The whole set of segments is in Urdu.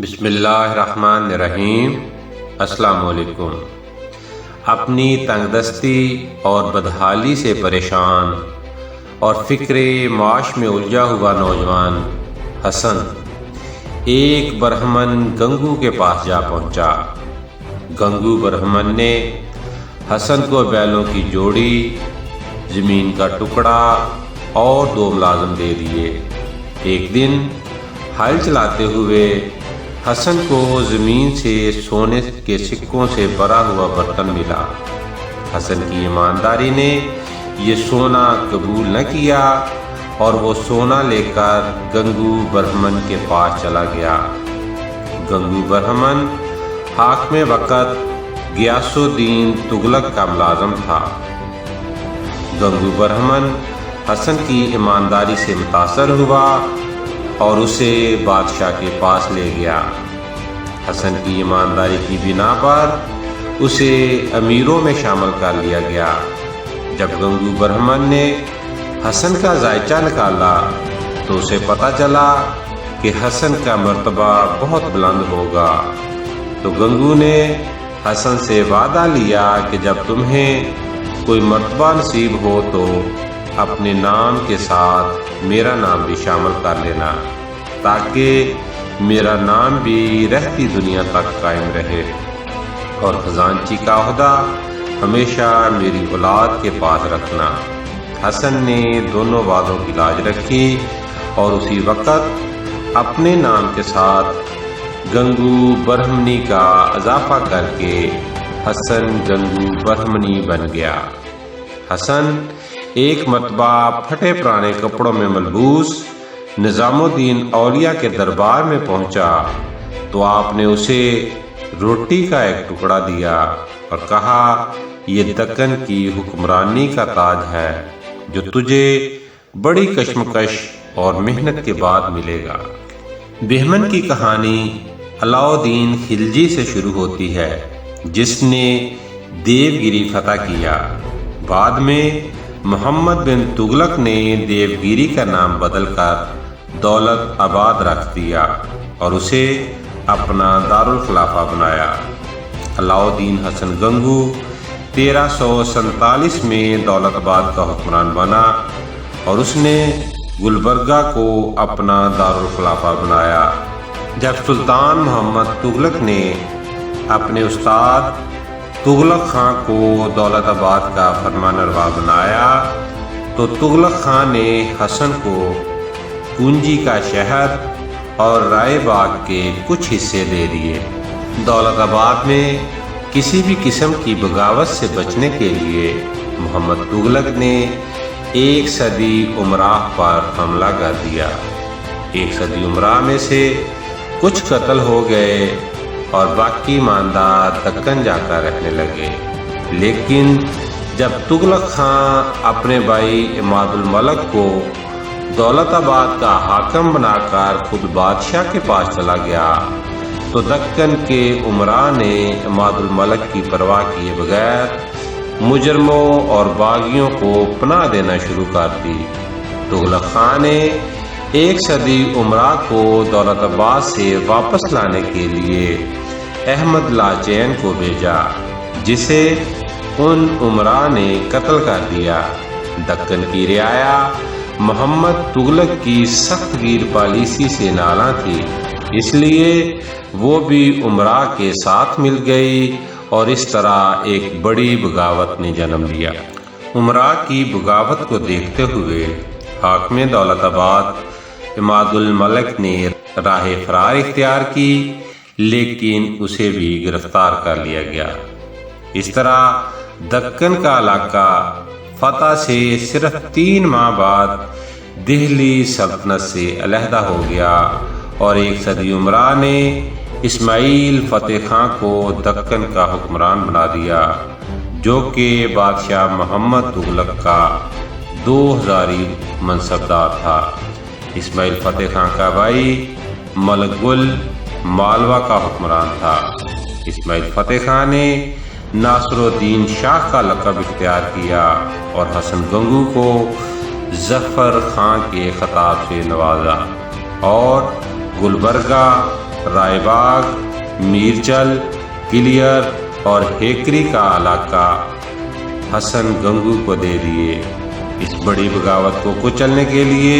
بسم اللہ الرحمن الرحیم۔ السلام علیکم۔ اپنی تنگ دستی اور بدحالی سے پریشان اور فکر معاش میں الجھا ہوا نوجوان حسن ایک برہمن گنگو کے پاس جا پہنچا۔ گنگو برہمن نے حسن کو بیلوں کی جوڑی، زمین کا ٹکڑا اور 2 ملازم دے دیے۔ ایک دن ہل چلاتے ہوئے حسن کو زمین سے سونے کے سکوں سے بھرا ہوا برتن ملا۔ حسن کی ایمانداری نے یہ سونا قبول نہ کیا اور وہ سونا لے کر گنگو برہمن کے پاس چلا گیا۔ گنگو برہمن حاکم وقت غیاث الدین تغلق کا ملازم تھا۔ گنگو برہمن حسن کی ایمانداری سے متاثر ہوا اور اسے بادشاہ کے پاس لے گیا۔ حسن کی ایمانداری کی بنا پر اسے امیروں میں شامل کر لیا گیا۔ جب گنگو برہمن نے حسن کا ذائچہ نکالا تو اسے پتہ چلا کہ حسن کا مرتبہ بہت بلند ہوگا۔ تو گنگو نے حسن سے وعدہ لیا کہ جب تمہیں کوئی مرتبہ نصیب ہو تو اپنے نام کے ساتھ میرا نام بھی شامل کر لینا، تاکہ میرا نام بھی رہتی دنیا تک قائم رہے اور خزانچی کا عہدہ ہمیشہ میری اولاد کے پاس رکھنا۔ حسن نے دونوں وعدوں کی لاج رکھی اور اسی وقت اپنے نام کے ساتھ گنگو برہمنی کا اضافہ کر کے حسن گنگو برہمنی بن گیا۔ حسن ایک مرتبہ پھٹے پرانے کپڑوں میں ملبوس نظام الدین اولیاء کے دربار میں پہنچا تو آپ نے اسے روٹی کا ایک ٹکڑا دیا اور کہا، یہ دکن کی حکمرانی کا تاج ہے جو تجھے بڑی کشمکش اور محنت کے بعد ملے گا۔ بہمن کی کہانی علاؤالدین خلجی سے شروع ہوتی ہے، جس نے دیوگری فتح کیا۔ بعد میں محمد بن تغلق نے دیوگری کا نام بدل کر دولت آباد رکھ دیا اور اسے اپنا دارالخلافہ بنایا۔ علاؤالدین حسن گنگو 1347 میں دولت آباد کا حکمران بنا اور اس نے گلبرگہ کو اپنا دارالخلافہ بنایا۔ جب سلطان محمد تغلق نے اپنے استاد تغلق خان کو دولت آباد کا فرمانروا بنایا تو تغلق خان نے حسن کو کنجی کا شہر اور رائے باغ کے کچھ حصے دے دیے۔ دولت آباد میں کسی بھی قسم کی بغاوت سے بچنے کے لیے محمد تغلق نے 1 صدی امراء پر حملہ کر دیا۔ 1 صدی امراء میں سے کچھ قتل ہو گئے اور باقی ماندہ دکن جا کر رہنے لگے۔ لیکن جب تغلق خان اپنے بھائی عماد الملک کو دولت آباد کا حاکم بنا کر خود بادشاہ کے پاس چلا گیا تو دکن کے امراء نے عماد الملک کی پرواہ کیے بغیر مجرموں اور باغیوں کو پناہ دینا شروع کر دی۔ تغلق خان نے 1 صدی امراء کو دولت آباد سے واپس لانے کے لیے احمد لاچین کو بھیجا، جسے ان امراء نے قتل کر دیا۔ دکن کی رعایا محمد تغلق کی سخت گیر پالیسی سے نالاں تھی، اس لیے وہ بھی امراء کے ساتھ مل گئی اور اس طرح ایک بڑی بغاوت نے جنم لیا۔ امراء کی بغاوت کو دیکھتے ہوئے حاکم دولت آباد عماد الملک نے راہ فرار اختیار کی، لیکن اسے بھی گرفتار کر لیا گیا۔ اس طرح دکن کا علاقہ فتح سے صرف 3 ماہ بعد دہلی سلطنت سے علیحدہ ہو گیا اور 1 صدی امراء نے اسماعیل فتح خان کو دکن کا حکمران بنا دیا، جو کہ بادشاہ محمد تغلق کا 2000 منصبدار تھا۔ اسماعیل فتح خان کا بھائی ملک گل مالوا کا حکمران تھا۔ اسماعیل فتح خان نے ناصر الدین شاہ کا لقب اختیار کیا اور حسن گنگو کو ظفر خان کے خطاب سے نوازا اور گلبرگہ رائے باغ، میرچل، کلیئر اور ہیکری کا علاقہ حسن گنگو کو دے دیے۔ اس بڑی بغاوت کو کچلنے کے لیے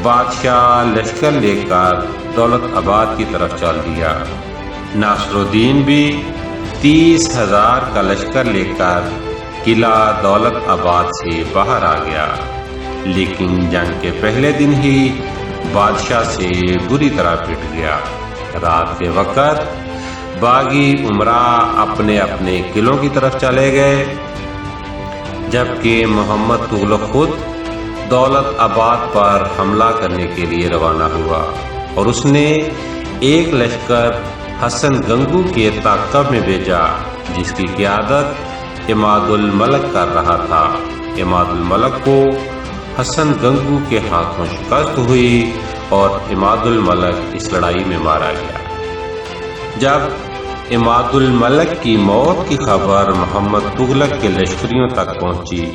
بادشاہ لشکر لے کر دولت آباد کی طرف چل دیا۔ ناصر الدین بھی 30,000 کا لشکر لے کر قلعہ دولت آباد سے باہر آ گیا، لیکن جنگ کے پہلے دن ہی بادشاہ سے بری طرح پٹ گیا۔ رات کے وقت باغی امراء اپنے اپنے قلعوں کی طرف چلے گئے، جبکہ محمد تغلق خود دولت آباد پر حملہ کرنے کے لیے روانہ ہوا اور اس نے ایک لشکر حسن گنگو کے تعاقب میں بھیجا، جس کی قیادت عماد الملک کر رہا تھا۔ عماد الملک کو حسن گنگو کے ہاتھوں شکست ہوئی اور عماد الملک اس لڑائی میں مارا گیا۔ جب عماد الملک کی موت کی خبر محمد تغلق کے لشکریوں تک پہنچی،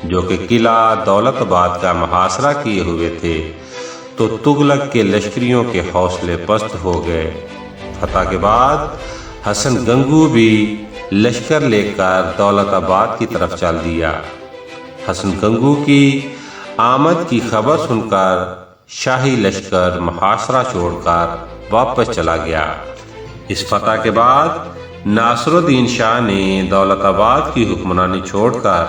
جو کہ قلعہ دولت آباد کا محاصرہ کیے ہوئے تھے، تو تغلق کے لشکریوں کے حوصلے پست ہو گئے۔ فتح کے بعد حسن گنگو بھی لشکر لے کر دولت آباد کی طرف چل دیا۔ حسن گنگو کی آمد کی خبر سن کر شاہی لشکر محاصرہ چھوڑ کر واپس چلا گیا۔ اس فتح کے بعد ناصر الدین شاہ نے دولت آباد کی حکمرانی چھوڑ کر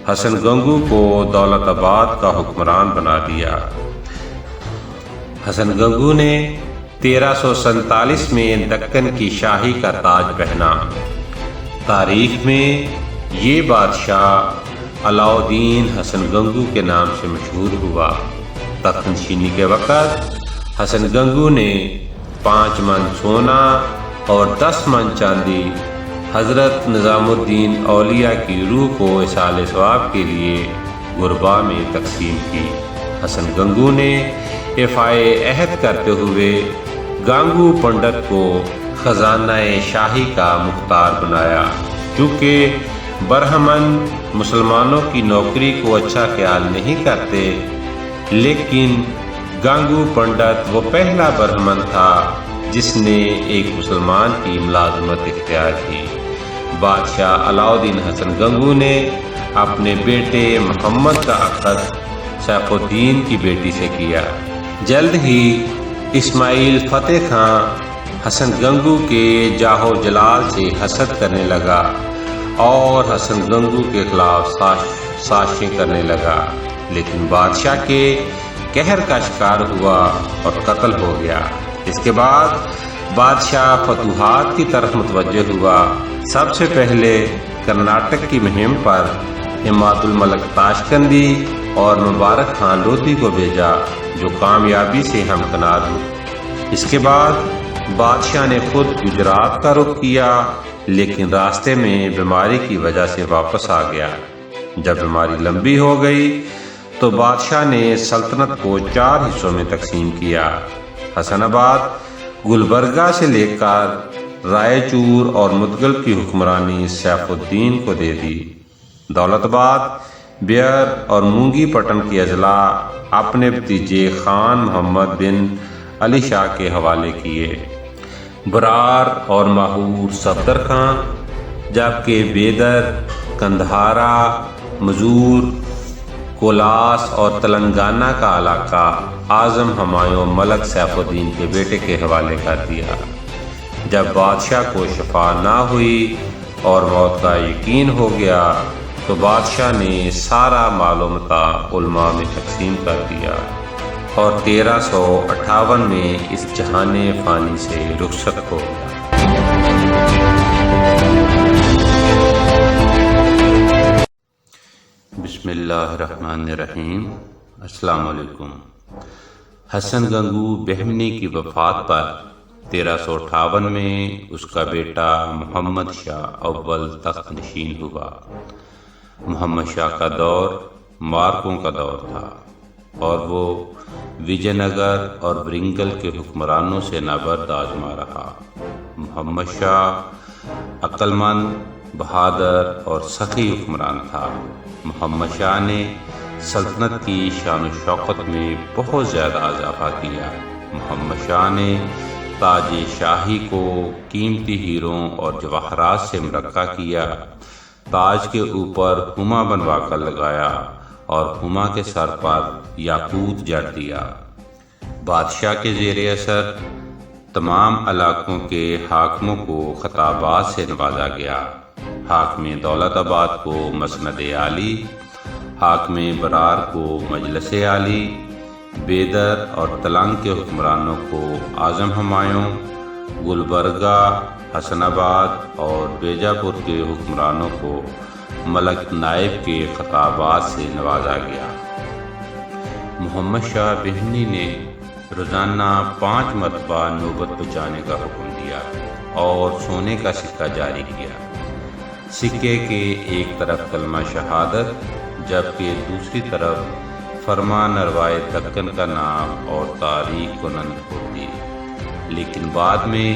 حسن گنگو کو دولت آباد کا حکمران بنا دیا۔ حسن گنگو نے 1347 میں دکن کی شاہی کا تاج پہنا۔ تاریخ میں یہ بادشاہ علاؤ الدین حسن گنگو کے نام سے مشہور ہوا۔ تخت نشینی کے وقت حسن گنگو نے 5 من سونا اور 10 من چاندی حضرت نظام الدین اولیاء کی روح کو اصالِ ثواب کے لیے غربا میں تقسیم کی۔ حسن گنگو نے ایفائے عہد کرتے ہوئے گانگو پنڈت کو خزانہ شاہی کا مختار بنایا۔ چونکہ برہمن مسلمانوں کی نوکری کو اچھا خیال نہیں کرتے، لیکن گانگو پنڈت وہ پہلا برہمن تھا جس نے ایک مسلمان کی ملازمت اختیار کی۔ بادشاہ علاؤ الدین حسن گنگو نے اپنے بیٹے محمد کا عقد سیف الدین کی بیٹی سے کیا۔ جلد ہی اسماعیل فتح خان حسن گنگو کے جاہ و جلال سے حسد کرنے لگا اور حسن گنگو کے خلاف سازشیں کرنے لگا، لیکن بادشاہ کے قہر کا شکار ہوا اور قتل ہو گیا۔ اس کے بعد بادشاہ فتوحات کی طرف متوجہ ہوا۔ سب سے پہلے کرناٹک کی مہم پر عماد الملک تاشقندی اور مبارک خان لودھی کو بھیجا، جو کامیابی سے ہمکنار ہوئے۔ اس کے بعد بادشاہ نے خود گجرات کا رخ کیا، لیکن راستے میں بیماری کی وجہ سے واپس آ گیا۔ جب بیماری لمبی ہو گئی تو بادشاہ نے سلطنت کو 4 حصوں میں تقسیم کیا۔ حسن آباد، گلبرگہ سے لے کر رائے چور اور مدگل کی حکمرانی سیف الدین کو دے دی۔ دولت آباد، بیئر اور مونگی پٹن کی اضلاع اپنے بھتیجے خان محمد بن علی شاہ کے حوالے کیے۔ برار اور ماہور صفدر خان، جبکہ بیدر، کندہارا، مزور، کولاس اور تلنگانہ کا علاقہ اعظم ہمایوں ملک سیف الدین کے بیٹے کے حوالے کر دیا۔ جب بادشاہ کو شفا نہ ہوئی اور موت کا یقین ہو گیا تو بادشاہ نے سارا مال و متاع علماء میں تقسیم کر دیا اور 1358 میں اس جہان فانی سے رخصت ہو گیا۔ بسم اللہ الرحمن الرحیم۔ السلام علیکم۔ حسن گنگو بہمنی کی وفات پر 1358 میں اس کا بیٹا محمد شاہ اول تخت نشین ہوا۔ محمد شاہ کا دور مارکوں کا دور تھا اور وہ وجے نگر اور ورنگل کے حکمرانوں سے نابرد آزما رہا۔ محمد شاہ عقل مند، بہادر اور سخی حکمران تھا۔ محمد شاہ نے سلطنت کی شان و شوکت میں بہت زیادہ اضافہ کیا۔ محمد شاہ نے تاج شاہی کو قیمتی ہیروں اور جواہرات سے مرقع کیا، تاج کے اوپر ہما بنوا کر لگایا اور ہما کے سر پر یاقوت جڑ دیا۔ بادشاہ کے زیر اثر تمام علاقوں کے حاکموں کو خطابات سے نوازا گیا۔ حاکم دولت آباد کو مسند عالی، حاکم برار کو مجلس عالی، بیدر اور تلنگ کے حکمرانوں کو اعظم ہمایوں، گلبرگہ، حسن آباد اور بیجاپور کے حکمرانوں کو ملک نائب کے خطابات سے نوازا گیا۔ محمد شاہ بہمنی نے روزانہ 5 مرتبہ نوبت بچانے کا حکم دیا اور سونے کا سکہ جاری کیا۔ سکے کے ایک طرف کلمہ شہادت جبکہ دوسری طرف فرمان روائے دکن کا نام اور تاریخ کنند ہوتی، لیکن بعد میں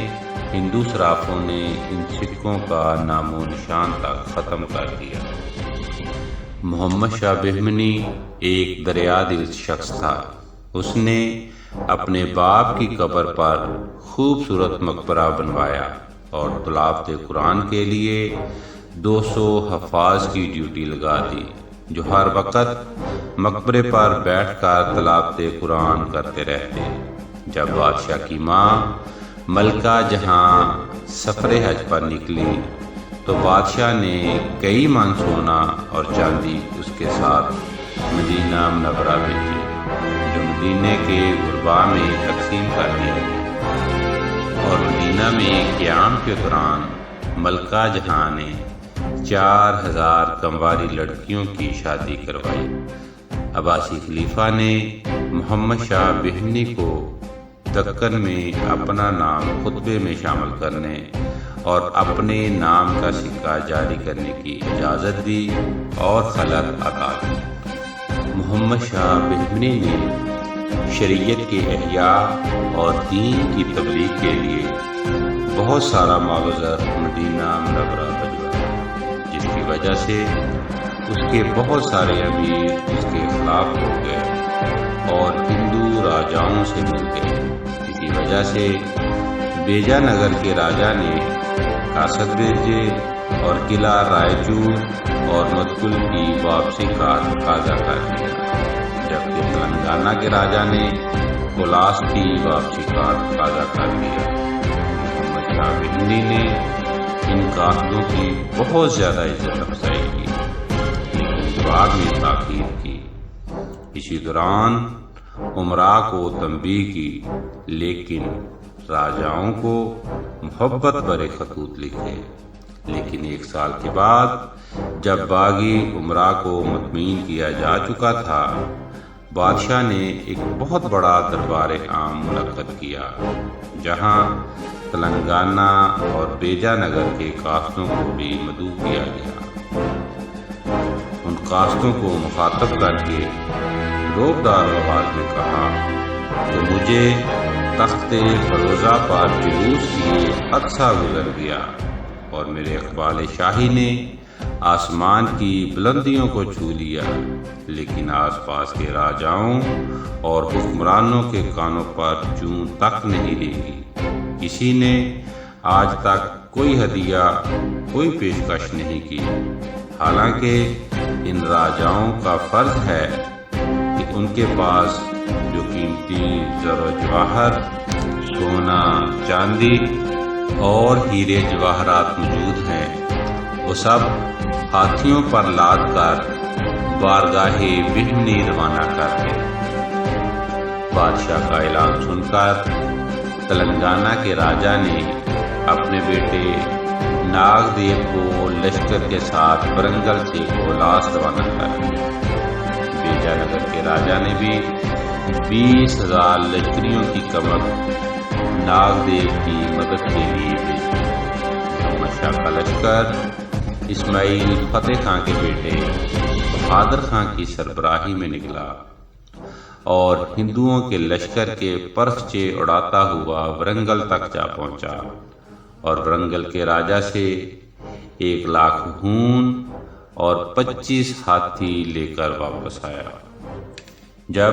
ہندو صرافوں نے ان سکوں کا نام و نشان تک ختم کر دیا۔ محمد شاہ بہمنی ایک دریا دل شخص تھا۔ اس نے اپنے باپ کی قبر پر خوبصورت مقبرہ بنوایا اور تلاوت قرآن کے لیے 200 حفاظ کی ڈیوٹی لگا دی، جو ہر وقت مقبرے پر بیٹھ کر تلاوت قرآن کرتے رہتے۔ جب بادشاہ کی ماں ملکہ جہاں سفر حج پر نکلی تو بادشاہ نے کئی من سونا اور چاندی اس کے ساتھ مدینہ منورہ بھیجی، جو مدینے کے غربا میں تقسیم کر دی گئی۔ اور مدینہ میں قیام کے دوران ملکہ جہاں نے 4000 کمواری لڑکیوں کی شادی کروائی۔ عباسی خلیفہ نے محمد شاہ بہمنی کو دکن میں اپنا نام خطبے میں شامل کرنے اور اپنے نام کا سکہ جاری کرنے کی اجازت دی اور خلعت عطا کی۔ محمد شاہ بہمنی نے شریعت کے احیاء اور دین کی تبلیغ کے لیے بہت سارا مال و زر مدینہ منورہ بھجوایا، جس کی وجہ سے اس کے بہت سارے امیر اس کے خلاف ہو گئے اور ہندو راجاؤں سے مل گئے۔ اسی وجہ سے بیجا نگر کے راجا نے کاسد بھیجے اور قلعہ رائے چور اور متکل کی واپسی کا تقاضا کر دیا، جبکہ تلنگانہ کے راجا نے کولاس کی واپسی کا تقاضا کر دیا۔ محمد شاہ بہمنی نے ان قاصدوں کی بہت زیادہ عزت افزائی کی، لیکن جواب میں تاخیر کی۔ اسی دوران امراء کو تنبیہ کی، لیکن راجاؤں کو محبت برے خطوط لکھے۔ لیکن 1 سال کے بعد جب باغی امراء کو مطمئن کیا جا چکا تھا، بادشاہ نے ایک بہت بڑا دربار عام منعقد کیا، جہاں تلنگانہ اور بیجا نگر کے قاصدوں کو بھی مدعو کیا گیا۔ ان قاصدوں کو مخاطب کر کے روبدار آواز میں کہا کہ مجھے تخت فروزہ پر جلوس کیے عرصہ گزر گیا اور میرے اقبال شاہی نے آسمان کی بلندیوں کو چھو لیا، لیکن آس پاس کے راجاؤں اور حکمرانوں کے کانوں پر چون تک نہیں ریگی۔ کسی نے آج تک کوئی ہدیہ، کوئی پیشکش نہیں کی، حالانکہ ان راجاؤں کا فرض ہے کہ ان کے پاس جو قیمتی زر و جواہر، سونا، چاندی اور ہیرے جواہرات موجود ہیں، وہ سب ہاتھیوں پر لاد کر بارگاہ بہمنی روانہ کر دیں۔ بادشاہ کا اعلان سن کر تلنگانہ کے راجا نے اپنے بیٹے ناگ دیو کو لشکر کے ساتھ ورنگل سے کولاس روانہ کر دیا۔ بیجا نگر کے راجا نے بھی 20,000 لشکریوں کی کمر ناگ دیو کی مدد کے لیے بھیجی۔ محمد شاہ کا لشکر اسماعیل فتح خان کے بیٹے بہادر خان کی سربراہی میں نکلا اور ہندوؤں کے لشکر کے پرچے اڑاتا ہوا ورنگل تک جا پہنچا اور ورنگل کے راجا سے 1,00,000 ہون اور 25 ہاتھی لے کر واپس آیا۔ جب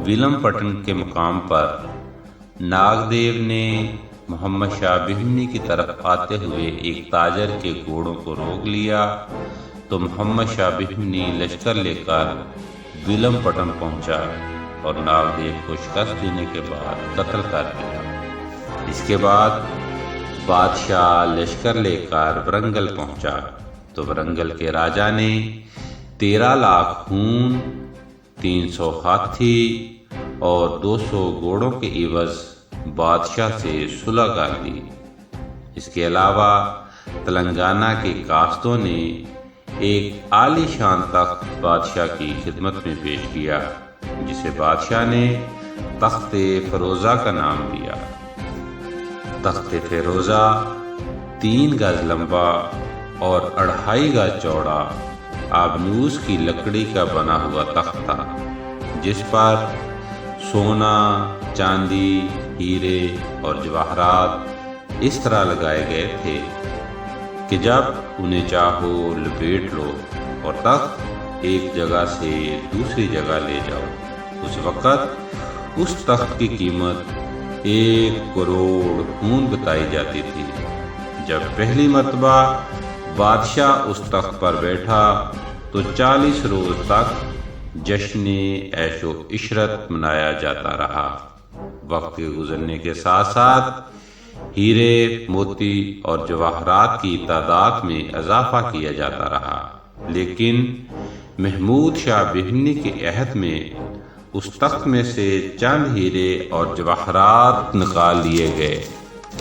ویلم پٹن کے مقام پر ناگدیو نے محمد شاہ بہمنی کی طرف آتے ہوئے ایک تاجر کے گھوڑوں کو روک لیا تو محمد شاہ بہمنی لشکر لے کر بیلم پٹن پہنچا اور ناگدیو کو شکست دینے کے بعد قتل کر دیا۔ اس کے بعد بادشاہ لشکر لے کر ورنگل پہنچا تو ورنگل کے راجا نے 13 لاکھ خون، 300 ہاتھی اور 200 گھوڑوں کے عوض بادشاہ سے صلح کر دی۔ اس کے علاوہ تلنگانہ کے کاستوں نے ایک عالی شان تخت بادشاہ کی خدمت میں پیش کیا جسے بادشاہ نے تخت فیروزہ کا نام دیا۔ تخت فیروزہ 3 گز لمبا اور 2.5 گز چوڑا آبنوس کی لکڑی کا بنا ہوا تخت تھا جس پر سونا، چاندی، ہیرے اور جواہرات اس طرح لگائے گئے تھے کہ جب انہیں چاہو لپیٹ لو اور تخت ایک جگہ سے دوسری جگہ لے جاؤ۔ اس وقت اس تخت کی قیمت 1 کروڑ خون بتائی جاتی تھی۔ جب پہلی مرتبہ بادشاہ اس تخت پر بیٹھا تو 40 روز تک جشن عیش و عشرت منایا جاتا رہا۔ وقت کے گزرنے کے ساتھ ساتھ ہیرے، موتی اور جواہرات کی تعداد میں اضافہ کیا جاتا رہا، لیکن محمود شاہ بہمنی کے عہد میں اس تخت میں سے چند ہیرے اور جواہرات نکال لیے گئے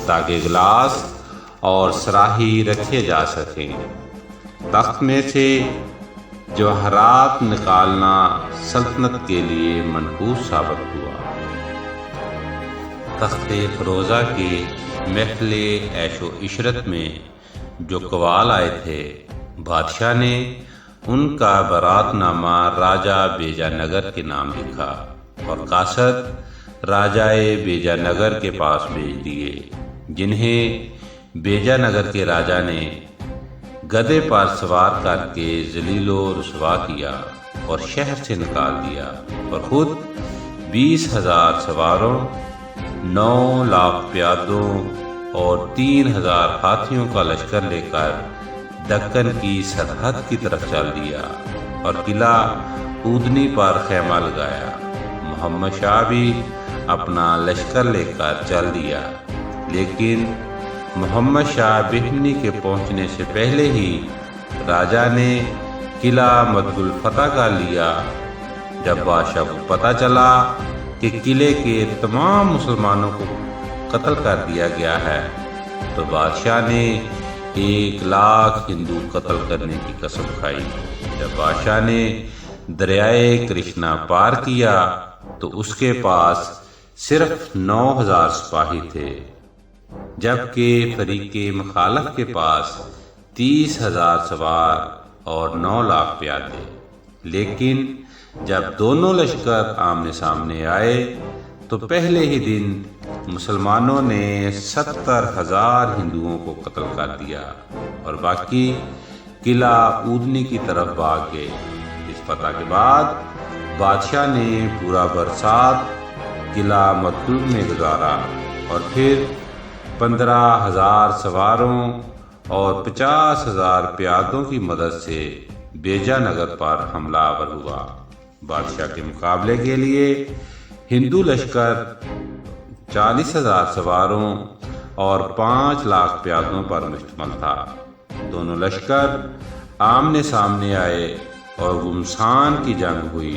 تاکہ گلاس اور صراحی رکھے جا سکیں۔ تخت میں سے جواہرات نکالنا سلطنت کے لیے منحوس ثابت ہوا۔ تخت فیروزہ کے محفل عیش و عشرت میں جو قوال آئے تھے، بادشاہ نے ان کا برات نامہ راجہ بیجا نگر کے نام لکھا اور قاصد راجائے بیجا نگر کے پاس بھیج دیے، جنہیں بیجا نگر کے راجا نے گدھے پر سوار کر کے ذلیل و رسوا کیا اور شہر سے نکال دیا اور خود 20,000 سواروں، 9 لاکھ پیادوں اور 3,000 ہاتھیوں کا لشکر لے کر دکن کی سرحد کی طرف چل دیا اور قلعہ اودنی پر خیمہ لگایا۔ محمد شاہ بھی اپنا لشکر لے کر چل دیا، لیکن محمد شاہ بہمنی کے پہنچنے سے پہلے ہی راجا نے قلعہ مد الفتح کر لیا۔ جب بادشاہ کو پتہ چلا کہ قلعے کے تمام مسلمانوں کو قتل کر دیا گیا ہے تو بادشاہ نے 1 لاکھ ہندو قتل کرنے کی قسم کھائی۔ جب بادشاہ نے دریائے کرشنا پار کیا تو اس کے پاس صرف 9,000 سپاہی تھے، جبکہ فریق مخالف کے پاس 30,000 سوار اور 9 لاکھ پیادے۔ لیکن جب دونوں لشکر آمنے سامنے آئے تو پہلے ہی دن مسلمانوں نے 70,000 ہندوؤں کو قتل کر دیا اور باقی قلعہ اودنی کی طرف بھاگ گئے۔ اس فتح کے بعد بادشاہ نے پورا برسات قلعہ مطلوب میں گزارا اور پھر 15,000 سواروں اور 50,000 پیادوں کی مدد سے بیجا نگر پر حملہ آور ہوا۔ بادشاہ کے مقابلے کے لیے ہندو لشکر 40,000 سواروں اور 5 لاکھ پیادوں پر مشتمل تھا۔ دونوں لشکر آمنے سامنے آئے اور گمسان کی جنگ ہوئی۔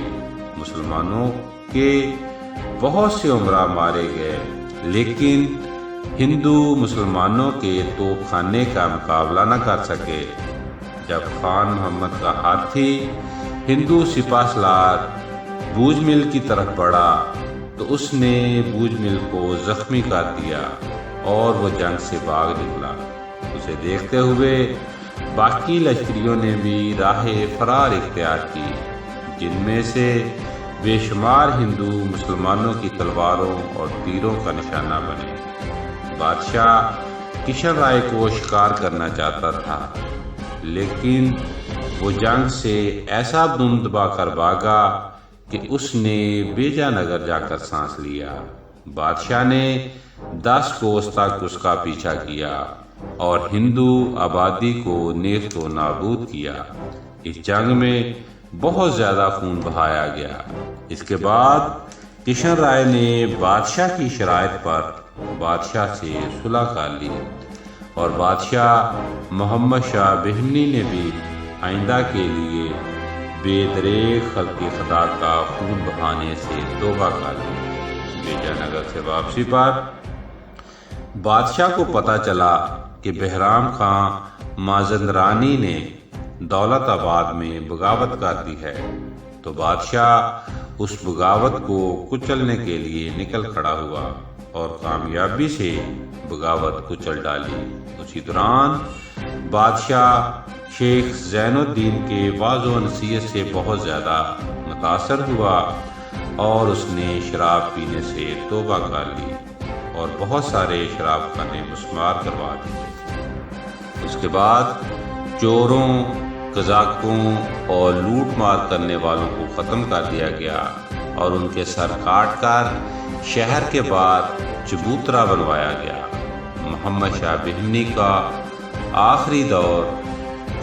مسلمانوں کے بہت سے عمرہ مارے گئے، لیکن ہندو مسلمانوں کے توپ خانے کا مقابلہ نہ کر سکے۔ جب خان محمد کا ہاتھی ہندو سپاہ سالار بوج مل کی طرف بڑھا تو اس نے بوج مل کو زخمی کر دیا اور وہ جنگ سے بھاگ نکلا۔ اسے دیکھتے ہوئے باقی لشکریوں نے بھی راہ فرار اختیار کی، جن میں سے بے شمار ہندو مسلمانوں کی تلواروں اور تیروں کا نشانہ بنے۔ بادشاہ کشن رائے کو شکار کرنا چاہتا تھا، لیکن وہ جنگ سے ایسا دم دبا کر بھاگا کہ اس نے بیجا نگر جا کر سانس لیا۔ بادشاہ نے 10 کوس تک اس کا پیچھا کیا اور ہندو آبادی کو نیست و نابود کیا۔ اس جنگ میں بہت زیادہ خون بہایا گیا۔ اس کے بعد کشن رائے نے بادشاہ کی شرائط پر بادشاہ سے صلح کر لی اور بادشاہ محمد شاہ بہمنی نے بھی آئندہ کے لیے بے دریغ خلق خدا کا خون بہانے سے توبہ کر لی۔ بیجا نگر سے واپسی پر بادشاہ کو پتہ چلا کہ بہرام خان مازندرانی نے دولت آباد میں بغاوت کر دی ہے، تو بادشاہ اس بغاوت کو کچلنے کے لیے نکل کھڑا ہوا اور کامیابی سے بغاوت کچل ڈالی۔ اسی دوران بادشاہ شیخ زین الدین کے وعظ و نصیحت سے بہت زیادہ متاثر ہوا اور اس نے شراب پینے سے توبہ کر لی اور بہت سارے شراب خانے مسمار کروا دیے۔ اس کے بعد چوروں، قزاقوں اور لوٹ مار کرنے والوں کو ختم کر دیا گیا اور ان کے سر کاٹ کر شہر کے بعد چبوترا بنوایا گیا۔ محمد شاہ بہمنی کا آخری دور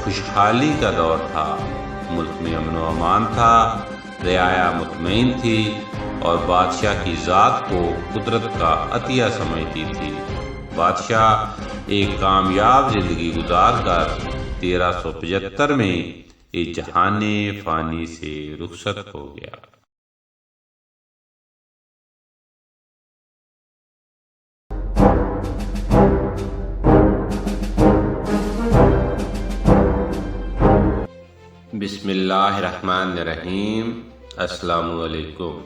خوشحالی کا دور تھا۔ ملک میں امن و امان تھا، رعایا مطمئن تھی اور بادشاہ کی ذات کو قدرت کا عطیہ سمجھتی تھی۔ بادشاہ ایک کامیاب زندگی گزار کر 1375 میں اس جہان فانی سے رخصت ہو گیا۔ بسم اللہ الرحمن الرحیم۔ السلام علیکم۔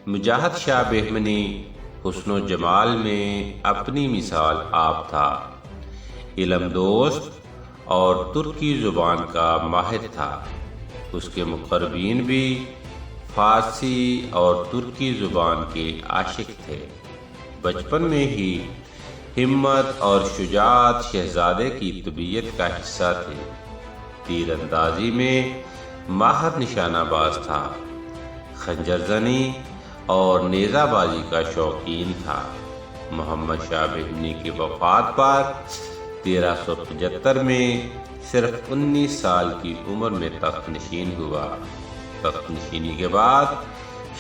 مجاہد شاہ بہمنی حسن و جمال میں اپنی مثال آپ تھا، علم دوست اور ترکی زبان کا ماہر تھا۔ اس کے مقربین بھی فارسی اور ترکی زبان کے عاشق تھے۔ بچپن میں ہی ہمت اور شجاعت شہزادے کی طبیعت کا حصہ تھے۔ تیر اندازی میں ماہر نشانہ باز تھا، خنجر زنی اور نیزہ بازی کا شوقین تھا۔ محمد شاہ بہمنی کی وفات پر 1375 میں صرف 19 سال کی عمر میں تخت نشین ہوا۔ تخت نشینی کے بعد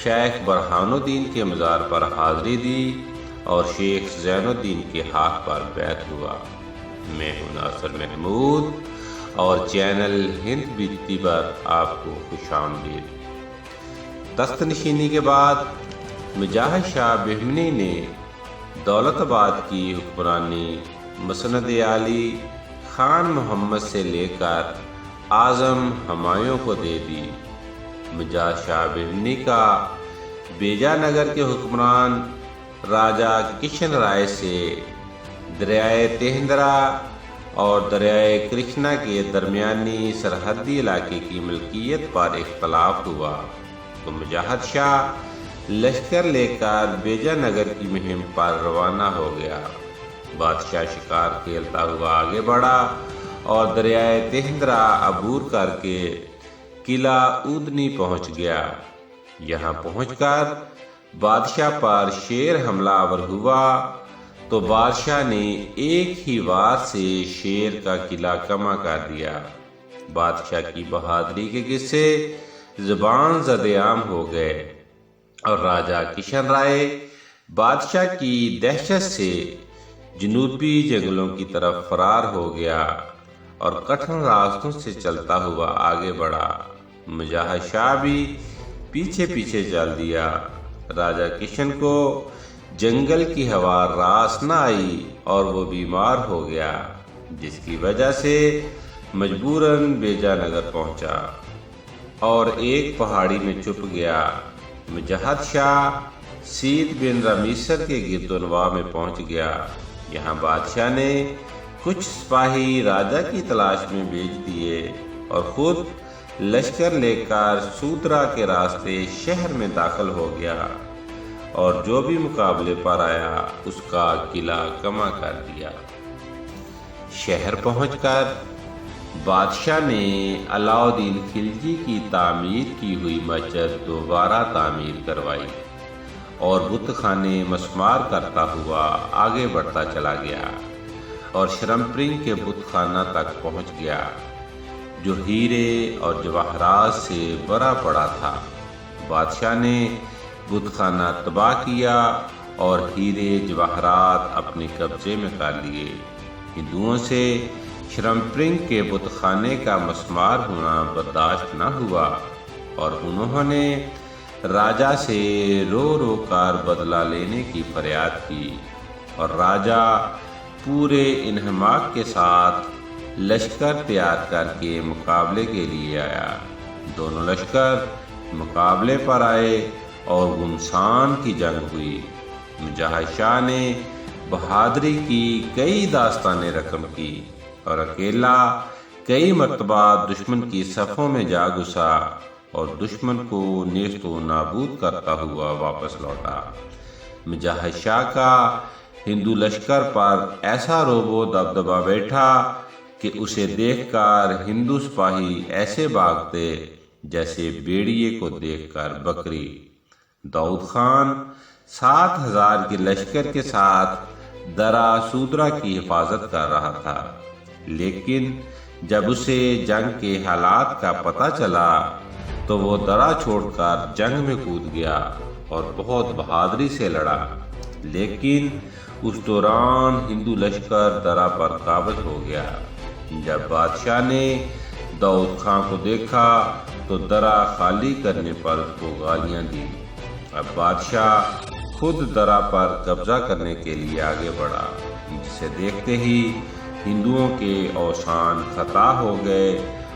شیخ برہان الدین کے مزار پر حاضری دی اور شیخ زین الدین کے ہاتھ پر بیعت ہوا۔ میں ہوں ناصر محمود اور چینل ہند بیتی پر آپ کو خوش آمدید۔ تخت نشینی کے بعد مجاہد شاہ بہمنی نے دولت آباد کی حکمرانی مسند عالی خان محمد سے لے کر اعظم ہمایوں کو دے دی۔ مجاہد شاہ بہمنی کا بیجا نگر کے حکمران راجہ کشن رائے سے دریائے تہندرا اور دریائے کرشنا کے درمیانی سرحدی علاقے کی ملکیت پر اختلاف ہوا تو مجاہد شاہ لشکر لے کر بیجا نگر کی مہم پر روانہ ہو گیا۔ بادشاہ شکار کھیلتا ہوا آگے بڑھا اور دریائے تہندرا عبور کر کے قلعہ اودنی پہنچ گیا۔ یہاں پہنچ کر بادشاہ پر شیر حملہ آور ہوا تو بادشاہ نے ایک ہی وار سے شیر کا قلعہ کما کر دیا۔ بادشاہ کی بہادری کے قصے زبان زد عام ہو گئے اور راجہ کشن رائے بادشاہ کی دہشت سے جنوبی جنگلوں کی طرف فرار ہو گیا اور کٹھن راستوں سے چلتا ہوا آگے بڑھا۔ مجاہد شاہ بھی پیچھے پیچھے چل دیا۔ راجہ کشن کو جنگل کی ہوا راس نہ آئی اور وہ بیمار ہو گیا، جس کی وجہ سے مجبوراً بیجا نگر پہنچا اور ایک پہاڑی میں چھپ گیا۔ مجاہد شاہ سید بن رمیسر کے گرد و نواح میں پہنچ گیا۔ یہاں بادشاہ نے کچھ سپاہی راجہ کی تلاش میں بھیج دیے اور خود لشکر لے کر سودرا کے راستے شہر میں داخل ہو گیا اور جو بھی مقابلے پر آیا اس کا قلعہ کما کر دیا۔ شہر پہنچ کر بادشاہ نے علاء الدین خلجی کی تعمیر کی ہوئی مسجد دوبارہ تعمیر کروائی اور بت خانے مسمار کرتا ہوا آگے بڑھتا چلا گیا اور شرمپرنگ کے بت خانہ تک پہنچ گیا جو ہیرے اور جواہرات سے بھرا پڑا تھا۔ بادشاہ نے بت خانہ تباہ کیا اور ہیرے جواہرات اپنے قبضے میں کر لیے۔ ہندوؤں سے شرمپرنگ کے بت خانے کا مسمار ہونا برداشت نہ ہوا اور انہوں نے راجا سے رو رو کر بدلہ لینے کی فریاد کی، اور راجا پورے انہماک کے ساتھ لشکر تیار کر کے مقابلے کے لیے آیا۔ دونوں لشکر مقابلے پر آئے اور گمسان کی جنگ ہوئی۔ مجاہد شاہ نے بہادری کی کئی داستانیں رقم کی اور اکیلا کئی مرتبہ دشمن کی صفوں میں جا گھسا اور دشمن کو نیست و نابود کرتا ہوا واپس لوٹا۔ مجاہد شاہ کا ہندو لشکر پر ایسا رعب و دبدبہ بیٹھا کہ اسے دیکھ کر ہندو سپاہی ایسے بھاگتے جیسے بھیڑیے کو دیکھ کر بکری۔ داؤد خان 7,000 کے لشکر کے ساتھ درہ سودرا کی حفاظت کر رہا تھا، لیکن جب اسے جنگ کے حالات کا پتہ چلا تو وہ درہ چھوڑ کر جنگ میں کود گیا اور بہت بہادری سے لڑا، لیکن اس دوران ہندو لشکر درہ پر قابض ہو گیا۔ جب بادشاہ نے داؤد خان کو دیکھا تو درہ خالی کرنے پر اس کو گالیاں دی۔ اب بادشاہ خود درہ پر قبضہ کرنے کے لیے آگے بڑھا، جسے دیکھتے ہی ہندوؤں کے اوثان خطا ہو گئے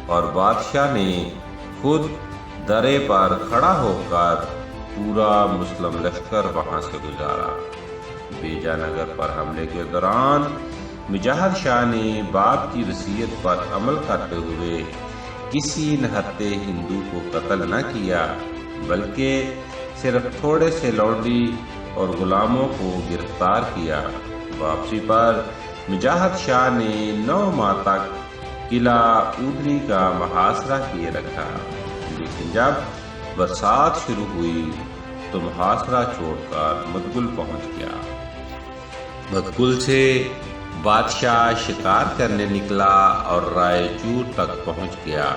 اور بادشاہ نے خود درے پر کھڑا ہو کر پورا مسلم لشکر وہاں سے گزارا۔ بیجا نگر پر حملے کے دوران مجاہد شاہ نے باپ کی وصیت پر عمل کرتے ہوئے کسی نہتے ہندو کو قتل نہ کیا، بلکہ صرف تھوڑے سے لوڈی اور غلاموں کو گرفتار کیا۔ واپسی پر مجاہد شاہ نے 9 ماہ تک قلعہ اودری کا محاصرہ کیے رکھا، لیکن جب برسات شروع ہوئی تو محاصرہ چھوڑ کر مدگل پہنچ گیا۔ مدگل سے بادشاہ شکار کرنے نکلا اور رائے چور تک پہنچ گیا۔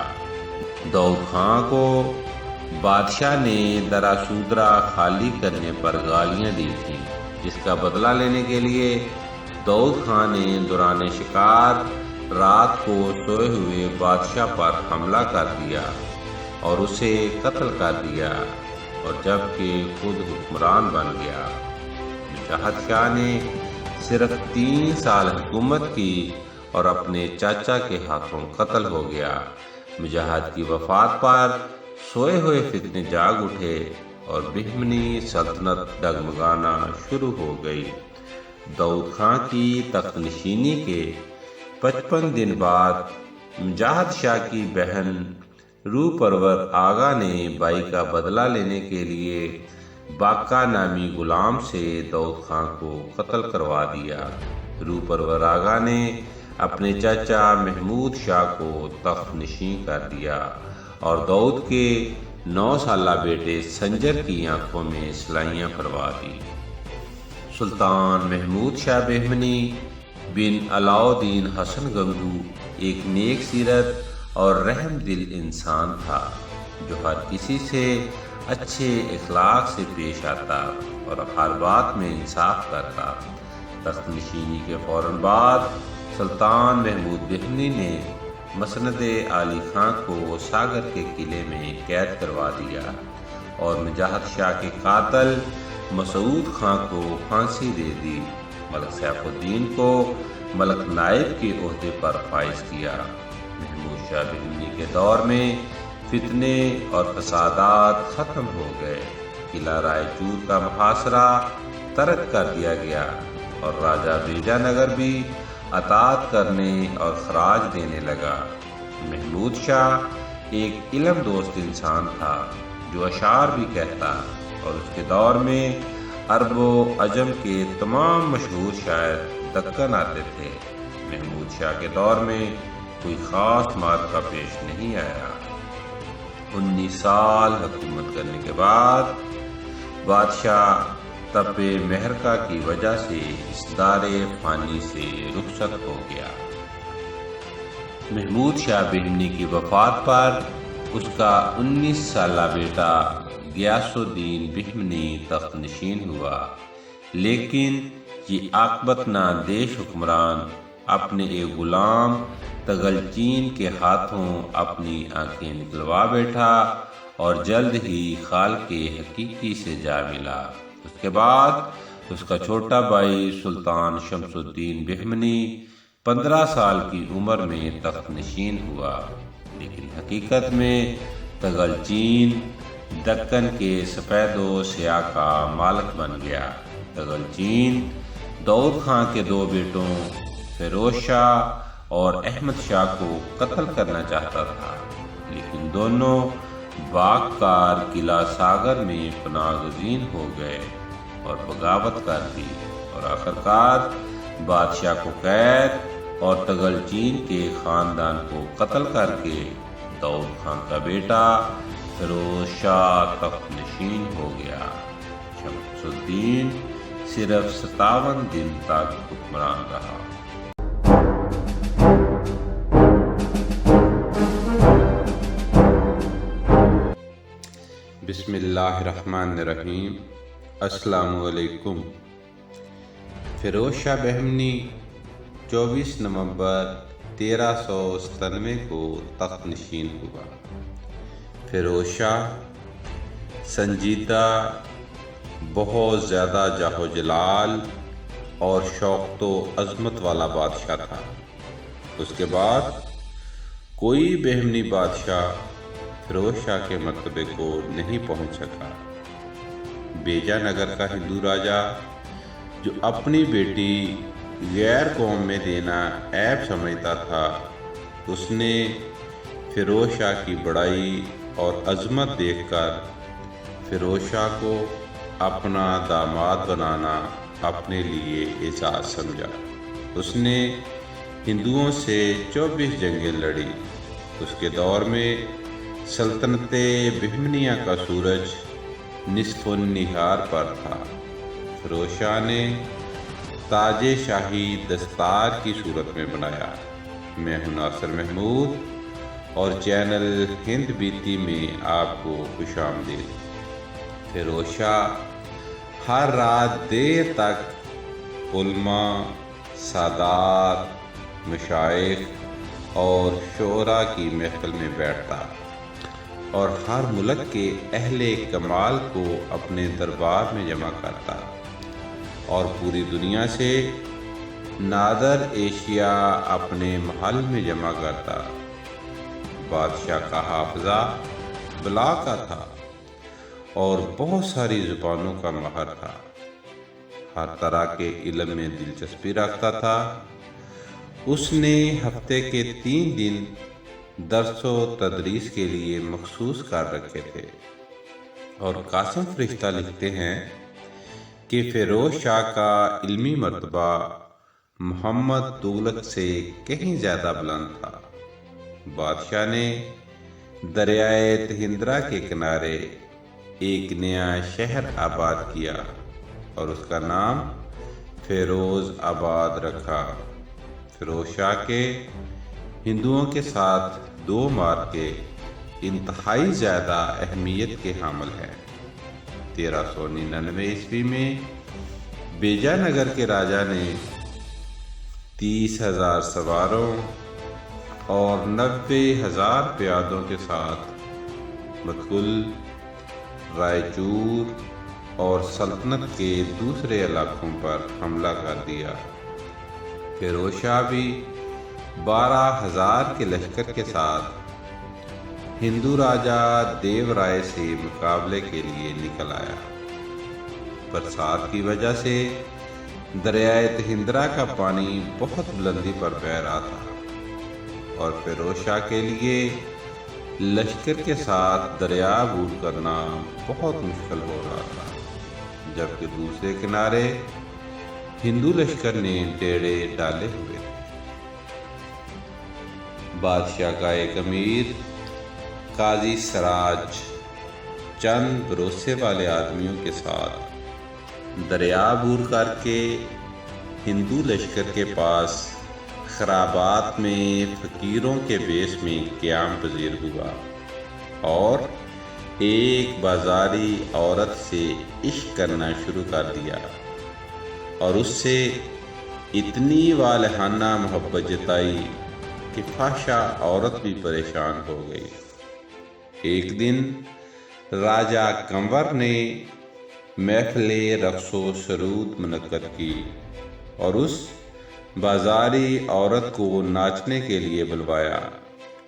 داؤد خان کو بادشاہ نے درہ سودرا خالی کرنے پر گالیاں دی تھیں، جس کا بدلہ لینے کے لیے داؤد خان نے دوران شکار رات کو سوئے ہوئے بادشاہ پر حملہ کر دیا اور اسے قتل کر دیا، اور جبکہ خود حکمران بن گیا۔ مجاہد شاہ نے صرف 3 سال حکومت کی اور اپنے چاچا کے ہاتھوں قتل ہو گیا۔ مجاہد کی وفات پر سوئے ہوئے فتنے جاگ اٹھے اور بہمنی سلطنت ڈگمگانا شروع ہو گئی۔ داؤد خان کی تخت نشینی کے 55 دن بعد مجاہد شاہ کی بہن روح پرور آغا نے بائی کا بدلہ لینے کے لیے باقا نامی غلام سے داؤد خان کو قتل کروا دیا۔ روح پرور آغا نے اپنے چاچا محمود شاہ کو تخت نشین کر دیا اور داؤد کے 9 سالہ بیٹے سنجر کی آنکھوں میں سلائیاں پروا دی۔ سلطان محمود شاہ بہمنی بن علاؤ الدین حسن گنگو ایک نیک سیرت اور رحم دل انسان تھا، جو ہر کسی سے اچھے اخلاق سے پیش آتا اور ہر بات میں انصاف کرتا۔ تخت نشینی کے فوراً بعد سلطان محمود بہمنی نے مسند علی خان کو ساگر کے قلعے میں قید کروا دیا اور مجاہد شاہ کے قاتل مسعود خان کو پھانسی دے دی۔ ملک سیف الدین کو ملک نائب کے عہدے پر فائز کیا۔ محمود شاہ بہمنی کے دور میں فتنے اور فسادات ختم ہو گئے۔ قلعہ رائے چور کا محاصرہ ترک کر دیا گیا اور راجہ بیجا نگر بھی اطاعت کرنے اور خراج دینے لگا۔ محمود شاہ ایک علم دوست انسان تھا جو اشعار بھی کہتا، اور اس کے دور میں عرب و عجم کے تمام مشہور شاعر دکن آتے تھے۔ محمود شاہ کے دور میں کوئی خاص معرکہ پیش نہیں آیا۔ 19 سال حکومت کرنے کے بعد بادشاہ تپ مہرکا کی وجہ سے اس دار فانی سے رخصت ہو گیا۔ محمود شاہ بہمنی کی وفات پر اس کا 19 سالہ بیٹا غیاث الدین بہمنی تخت نشین ہوا، لیکن یہ عاقبت نادیش حکمران اپنے ایک غلام تغلچین کے ہاتھوں اپنی آنکھیں نکلوا بیٹھا اور جلد ہی خالق حقیقی سے جا ملا۔ اس کے بعد اس کا چھوٹا بھائی سلطان شمس الدین بہمنی 15 سال کی عمر میں تخت نشین ہوا، لیکن حقیقت میں تغلچین دکن کے سفید و سیاہ کا مالک بن گیا۔ تغلچین داؤد خان کے 2 بیٹوں فیروز شاہ اور احمد شاہ کو قتل کرنا چاہتا تھا، لیکن دونوں باغکار قلعہ ساگر میں پناہ گزین ہو گئے اور بغاوت کر دی، اور آخرکار بادشاہ کو قید اور تغلچین کے خاندان کو قتل کر کے داؤد خان کا بیٹا فیروز شاہ تخت نشین ہو گیا۔ شمس الدین صرف 57 دن تک حکمران رہا۔ بسم اللہ الرحمن الرحیم۔ السلام علیکم۔ فیروز شاہ بہمنی 24 نومبر 1397 کو تخت نشین ہوا۔ فیروز شاہ سنجیدہ، بہت زیادہ جاہ و جلال اور شوق و عظمت والا بادشاہ تھا۔ اس کے بعد کوئی بہمنی بادشاہ فیروز شاہ کے مرتبے کو نہیں پہنچ سکا۔ بیجا نگر کا ہندو راجا جو اپنی بیٹی غیر قوم میں دینا عیب سمجھتا تھا، اس نے فیروز شاہ کی بڑائی اور عظمت دیکھ کر فیروز شاہ کو اپنا داماد بنانا اپنے لیے اعزاز سمجھا۔ اس نے ہندوؤں سے 24 جنگیں لڑی۔ اس کے دور میں سلطنت بہمنیہ کا سورج نصف النہار پر تھا۔ فیروز شاہ نے تاج شاہی دستار کی صورت میں بنایا۔ میں ہوں ناصر محمود اور چینل ہند بیتی میں آپ کو خوش آمدید۔ فیروز شاہ ہر رات دیر تک علماء، سادات، مشائخ اور شعراء کی محفل میں بیٹھتا اور ہر ملک کے اہل کمال کو اپنے دربار میں جمع کرتا اور پوری دنیا سے نادر ایشیا اپنے محل میں جمع کرتا۔ بادشاہ کا حافظہ بلا کا تھا اور بہت ساری زبانوں کا ماہر تھا۔ ہر طرح کے علم میں دلچسپی رکھتا تھا۔ اس نے ہفتے کے 3 دن درس و تدریس کے لیے مخصوص کر رکھے تھے، اور قاسم فرشتہ لکھتے ہیں کہ فیروز شاہ کا علمی مرتبہ محمد تغلق سے کہیں زیادہ بلند تھا۔ بادشاہ نے دریائے تہندرا کے کنارے ایک نیا شہر آباد کیا اور اس کا نام فیروز آباد رکھا۔ فیروز شاہ کے ہندوؤں کے ساتھ 2 معرکے انتہائی زیادہ اہمیت کے حامل ہیں۔ 1399 عیسوی میں بیجا نگر کے راجا نے 30,000 سواروں اور 90,000 پیادوں کے ساتھ متکل، رائے چور اور سلطنت کے دوسرے علاقوں پر حملہ کر دیا۔ فیروز شاہ بھی 12,000 کے لشکر کے ساتھ ہندو راجا دیو رائے سے مقابلے کے لیے نکل آیا۔ برسات کی وجہ سے دریائے تہندرا کا پانی بہت بلندی پر بہہ رہا تھا اور فیروز شاہ کے لیے لشکر کے ساتھ دریا عبور کرنا بہت مشکل ہو رہا تھا، جبکہ دوسرے کنارے ہندو لشکر نے ڈیرے ڈالے ہوئے تھے۔ بادشاہ کا ایک امیر قاضی سراج چند بھروسے والے آدمیوں کے ساتھ دریا عبور کر کے ہندو لشکر کے پاس خرابات میں فقیروں کے بیس میں قیام پذیر ہوا اور ایک بازاری عورت سے عشق کرنا شروع کر دیا اور اس سے اتنی والہانہ محبت جتائی کہ فحشہ عورت بھی پریشان ہو گئی۔ ایک دن راجہ کنور نے محفل رقص و سرود منعقد کی اور اس بازاری عورت کو ناچنے کے لیے بلوایا۔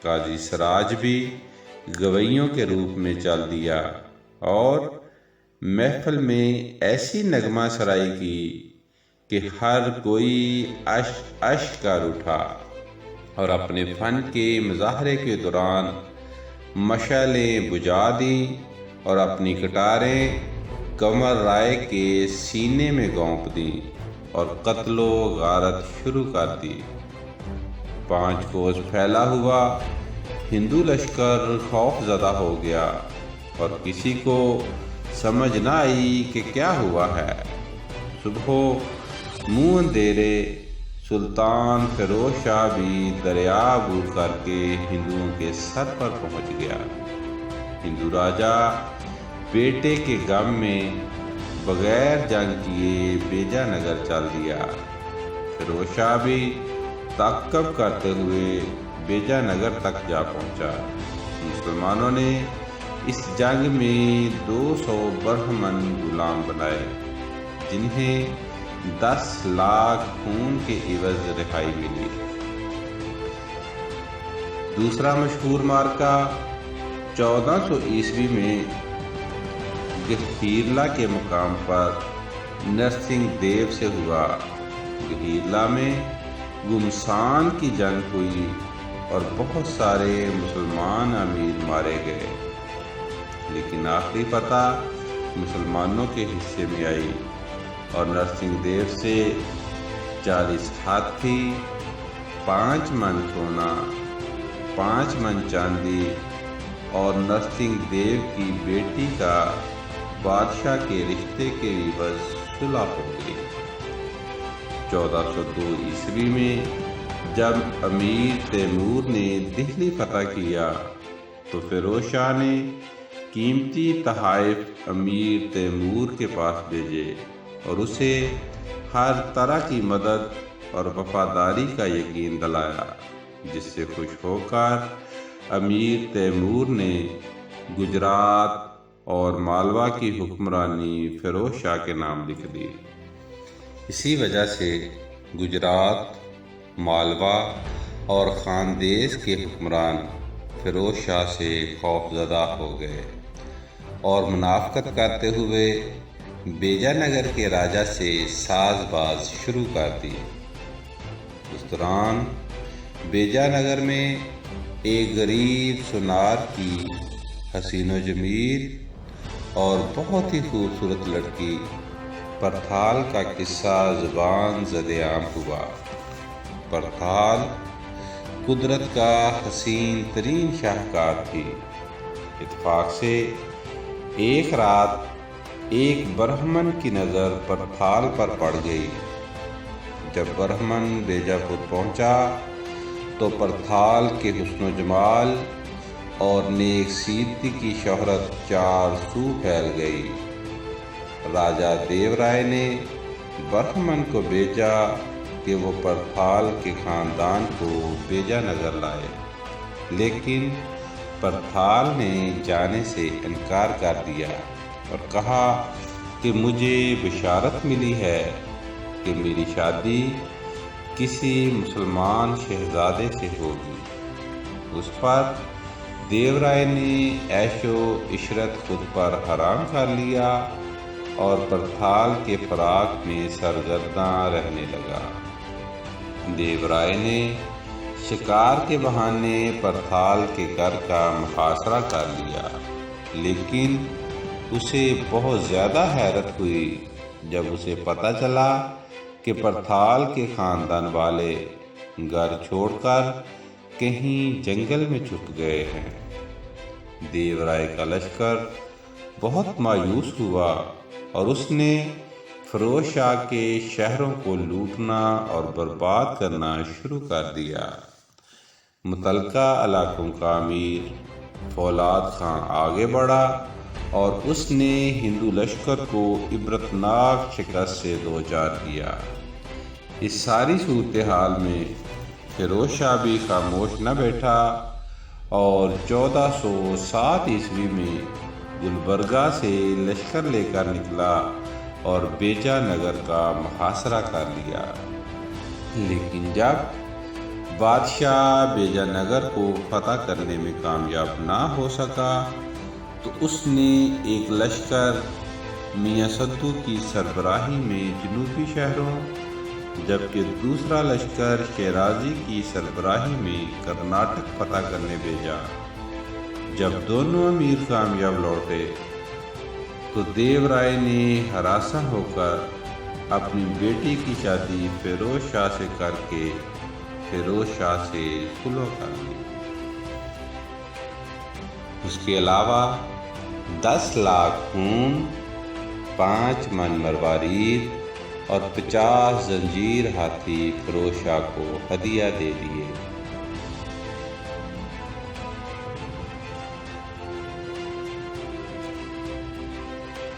قاضی سراج بھی گویوں کے روپ میں چل دیا اور محفل میں ایسی نغمہ سرائی کی کہ ہر کوئی اشک اشک کر اٹھا اور اپنے فن کے مظاہرے کے دوران مشعلیں بجھا دیں اور اپنی کٹاریں کنور رائے کے سینے میں گونپ دیں اور قتل و غارت شروع کر دی۔ 5 کوس پھیلا ہوا ہندو لشکر خوف زدہ ہو گیا اور کسی کو سمجھ نہ آئی کہ کیا ہوا ہے۔ صبح منہ اندھیرے سلطان فیروز شاہ بھی دریا عبور کر کے ہندوؤں کے سر پر پہنچ گیا۔ ہندو راجہ بیٹے کے غم میں بغیر جنگ کیے بیجا نگر چل دیا۔ فیروز شاہ بھی تعقب کرتے ہوئے بیجا نگر تک جا پہنچا۔ مسلمانوں نے اس جنگ میں 200 برہمن غلام بنائے جنہیں 10 لاکھ خون کے عوض رہائی ملی۔ دوسرا مشہور معرکہ 1400 عیسوی میں گہیرلا کے مقام پر نرسنگھ دیو سے ہوا۔ گہیرلا میں گمسان کی جنگ ہوئی اور بہت سارے مسلمان امیر مارے گئے، لیکن آخری فتح مسلمانوں کے حصے میں آئی اور نرسنگھ دیو سے 40 ہاتھی، 5 من سونا، 5 من چاندی اور نرسنگھ دیو کی بیٹی کا بادشاہ کے رشتے کے عوض صلح ہو گئی۔ 1402 عیسوی میں جب امیر تیمور نے دہلی فتح کیا تو فیروز شاہ نے قیمتی تحائف امیر تیمور کے پاس بھیجے اور اسے ہر طرح کی مدد اور وفاداری کا یقین دلایا، جس سے خوش ہو کر امیر تیمور نے گجرات اور مالوا کی حکمرانی فیروز شاہ کے نام لکھ دی۔ اسی وجہ سے گجرات، مالوا اور خاندیش کے حکمران فیروز شاہ سے خوف زدہ ہو گئے اور منافقت کرتے ہوئے بیجا نگر کے راجہ سے ساز باز شروع کر دی۔ اس دوران بیجا نگر میں ایک غریب سونار کی حسین و جمیل اور بہت ہی خوبصورت لڑکی پرتھال کا قصہ زبان زد عام ہوا۔ پرتھال قدرت کا حسین ترین شاہکار تھی۔ اتفاق سے ایک رات ایک برہمن کی نظر پرتھال پر پڑ گئی۔ جب برہمن بیجاپور پہنچا تو پرتھال کے حسن و جمال اور نیک سیرتی کی شہرت 4 سو پھیل گئی۔ راجہ دیو رائے نے برہمن کو بھیجا کہ وہ پرتھال کے خاندان کو بیجا نگر لائے، لیکن پرتھال نے جانے سے انکار کر دیا اور کہا کہ مجھے بشارت ملی ہے کہ میری شادی کسی مسلمان شہزادے سے ہوگی۔ اس پر دیو رائے نے عیش و عشرت خود پر حرام کر لیا اور پرتھال کے فراق میں سرگرداں رہنے لگا۔ دیو رائے نے شکار کے بہانے پرتھال کے گھر کا محاصرہ کر لیا، لیکن اسے بہت زیادہ حیرت ہوئی جب اسے پتہ چلا کہ پرتھال کے خاندان والے گھر چھوڑ کر کہیں جنگل میں چھپ گئے ہیں۔ دیو رائے کا لشکر بہت مایوس ہوا اور اس نے فیروز شاہ کے شہروں کو لوٹنا اور برباد کرنا شروع کر دیا۔ متعلقہ علاقوں کا امیر فولاد خان آگے بڑھا اور اس نے ہندو لشکر کو عبرتناک شکست سے دوچار کیا۔ اس ساری صورتحال میں فیروز شاہ بھی خاموش نہ بیٹھا اور 1407 عیسوی میں گلبرگہ سے لشکر لے کر نکلا اور بیجا نگر کا محاصرہ کر لیا۔ لیکن جب بادشاہ بیجا نگر کو فتح کرنے میں کامیاب نہ ہو سکا تو اس نے ایک لشکر میاں سدو کی سربراہی میں جنوبی شہروں جبکہ دوسرا لشکر شیرازی کی سربراہی میں کرناٹک فتح کرنے بھیجا۔ جب دونوں امیر کامیاب لوٹے تو دیو رائے نے ہراساں ہو کر اپنی بیٹی کی شادی فیروز شاہ سے کر کے فیروز شاہ سے صلح کر لی۔ اس کے علاوہ 10 لاکھ خون، 5 من مروارید اور 50 زنجیر ہاتھی فیروز شاہ کو ہدیہ دے دیے۔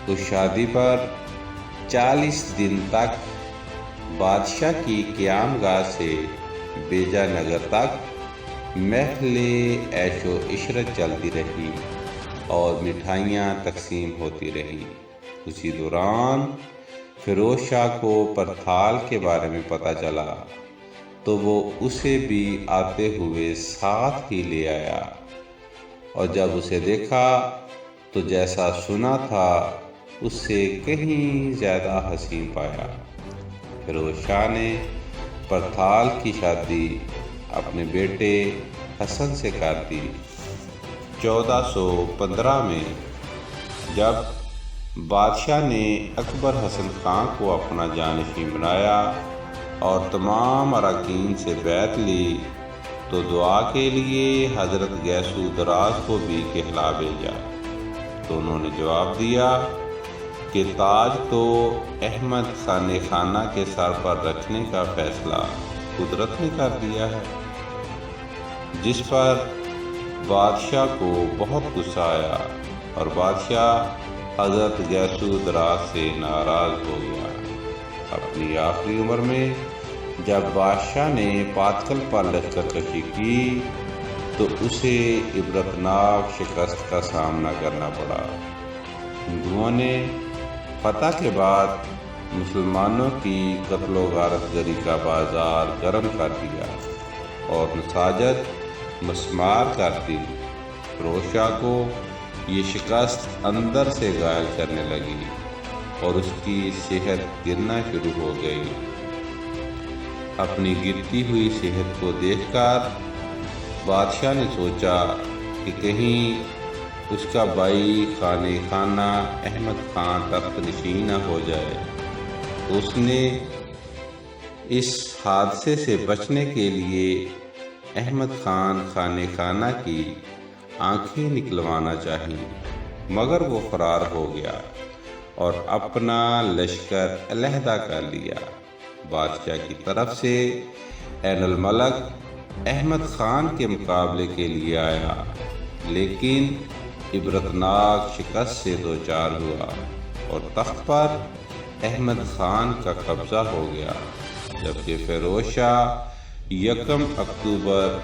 اس شادی پر 40 دن تک بادشاہ کی قیام گاہ سے بیجا نگر تک محفل عیش و عشرت چلتی رہی اور مٹھائیاں تقسیم ہوتی رہی۔ اسی دوران فیروز شاہ کو پرتھال کے بارے میں پتہ چلا تو وہ اسے بھی آتے ہوئے ساتھ ہی لے آیا، اور جب اسے دیکھا تو جیسا سنا تھا اس سے کہیں زیادہ حسین پایا۔ فیروز شاہ نے پرتھال کی شادی اپنے بیٹے حسن سے کر دی۔ 1415 میں جب بادشاہ نے اکبر حسن خان کو اپنا جانشین بنایا اور تمام اراکین سے بیعت لی تو دعا کے لیے حضرت گیسو دراز کو بھی کہلا بھیجا، تو انہوں نے جواب دیا کہ تاج تو احمد خانِ خانہ کے سر پر رکھنے کا فیصلہ قدرت نے کر دیا ہے، جس پر بادشاہ کو بہت غصہ آیا اور بادشاہ حضرت گیسو دراز سے ناراض ہو گیا۔ اپنی آخری عمر میں جب بادشاہ نے پاتکل پر لشکر کشی کی تو اسے عبرتناک شکست کا سامنا کرنا پڑا۔ ہندوؤں نے فتح کے بعد مسلمانوں کی قتل و غارت گری کا بازار گرم کر دیا اور مساجد مسمار کر دی۔ فیروز شاہ کو یہ شکست اندر سے گھائل کرنے لگی اور اس کی صحت گرنا شروع ہو گئی۔ اپنی گرتی ہوئی صحت کو دیکھ کر بادشاہ نے سوچا کہ کہیں اس کا بھائی خانِ خانہ احمد خان تخت نشین نہ ہو جائے۔ اس نے اس حادثے سے بچنے کے لیے احمد خان خانِ خانہ کی آنکھیں نکلوانا چاہی، مگر وہ فرار ہو گیا اور اپنا لشکر علیحدہ کر لیا۔ بادشاہ کی طرف سے عین الملک احمد خان کے مقابلے کے لیے آیا، لیکن عبرتناک شکست سے دوچار ہوا اور تخت پر احمد خان کا قبضہ ہو گیا، جبکہ فیروز شاہ 1 اکتوبر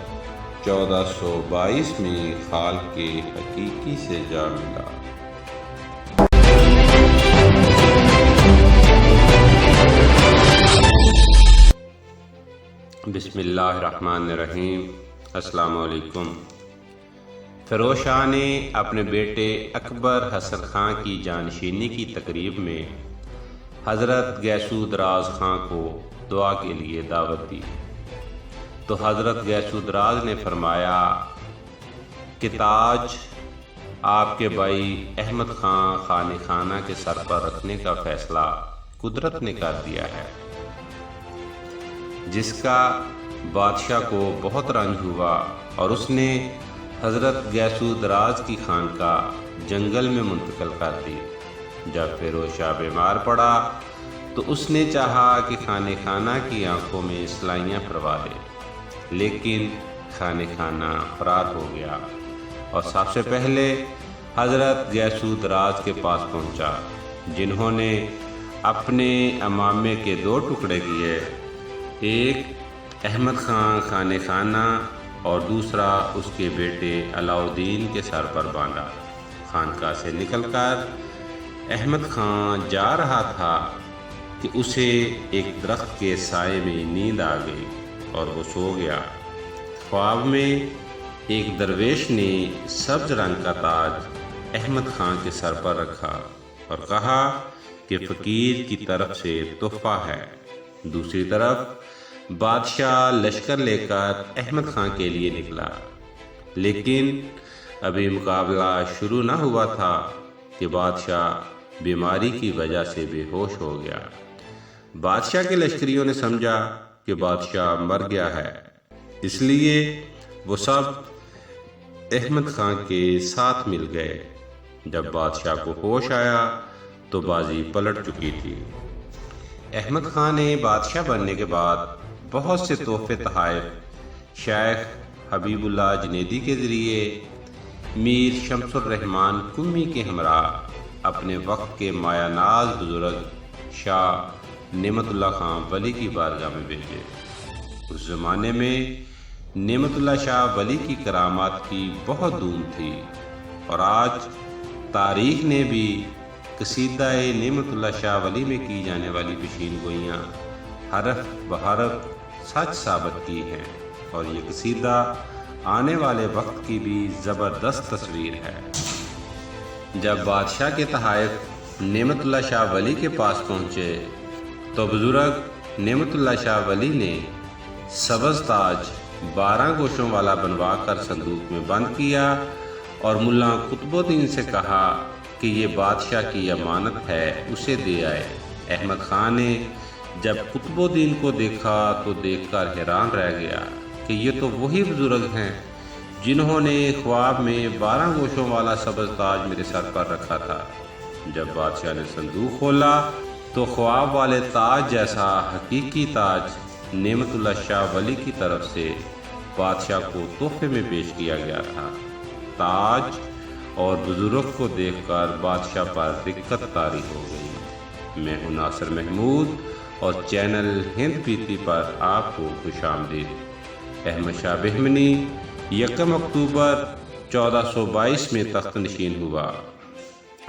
1422 میں خال کے حقیقی سے جا ملا۔ بسم اللہ الرحمن الرحیم۔ السلام علیکم۔ فیروز شاہ نے اپنے بیٹے اکبر حسن خان کی جانشینی کی تقریب میں حضرت گیسو دراز خان کو دعا کے لیے دعوت دی تو حضرت گیسو دراز نے فرمایا کہ تاج آپ کے بھائی احمد خان خانِ خانہ کے سر پر رکھنے کا فیصلہ قدرت نے کر دیا ہے، جس کا بادشاہ کو بہت رنج ہوا اور اس نے حضرت گیسو دراز کی خانقاہ جنگل میں منتقل کر دی۔ جب فیروز شاہ بیمار پڑا تو اس نے چاہا کہ خانہ خانہ کی آنکھوں میں سلائیاں پروا دے، لیکن خانہ خانہ فرار ہو گیا اور سب سے پہلے حضرت گیسو دراز کے پاس پہنچا، جنہوں نے اپنے امامے کے 2 ٹکڑے کیے، ایک احمد خان خانہ خانہ اور دوسرا اس کے بیٹے علاء الدین کے سر پر باندھا۔ خانقاہ سے نکل کر احمد خان جا رہا تھا کہ اسے ایک درخت کے سائے میں نیند آ گئی اور وہ سو گیا۔ خواب میں ایک درویش نے سبز رنگ کا تاج احمد خان کے سر پر رکھا اور کہا کہ فقیر کی طرف سے تحفہ ہے۔ دوسری طرف بادشاہ لشکر لے کر احمد خان کے لیے نکلا، لیکن ابھی مقابلہ شروع نہ ہوا تھا کہ بادشاہ بیماری کی وجہ سے بے ہوش ہو گیا۔ بادشاہ کے لشکریوں نے سمجھا کہ بادشاہ مر گیا ہے، اس لیے وہ سب احمد خان کے ساتھ مل گئے۔ جب بادشاہ کو ہوش آیا تو بازی پلٹ چکی تھی۔ احمد خان نے بادشاہ بننے کے بعد بہت سے تحفے تحائف شیخ حبیب اللہ جنیدی کے ذریعے میر شمس الرحمن قمی کے ہمراہ اپنے وقت کے مایہ ناز بزرگ شاہ نعمت اللہ خان ولی کی بارگاہ میں بھیجے۔ اس زمانے میں نعمت اللہ شاہ ولی کی کرامات کی بہت دھوم تھی، اور آج تاریخ نے بھی قصیدہ نعمت اللہ شاہ ولی میں کی جانے والی پیشین گوئیاں حرف بحرف سچ ثابت کی ہیں، اور یہ قصیدہ آنے والے وقت کی بھی زبردست تصویر ہے۔ جب بادشاہ کے تحائف نعمت اللہ شاہ ولی کے پاس پہنچے تو بزرگ نعمت اللہ شاہ ولی نے سبز تاج 12 گوشوں والا بنوا کر صندوق میں بند کیا اور ملا قطب الدین سے کہا کہ یہ بادشاہ کی امانت ہے، اسے دے آئے۔ احمد خان نے جب قطب الدین کو دیکھا تو دیکھ کر حیران رہ گیا کہ یہ تو وہی بزرگ ہیں جنہوں نے خواب میں 12 گوشوں والا سبز تاج میرے سر پر رکھا تھا۔ جب بادشاہ نے صندوق کھولا تو خواب والے تاج جیسا حقیقی تاج نعمت اللہ شاہ ولی کی طرف سے بادشاہ کو تحفے میں پیش کیا گیا تھا۔ تاج اور بزرگ کو دیکھ کر بادشاہ پر دقت طاری ہو گئی۔ میں ہوں ناصر محمود اور چینل ہند پیتی پر آپ کو خوش آمدید۔ احمد شاہ بہمنی 1 اکتوبر 1422 میں تخت نشین ہوا۔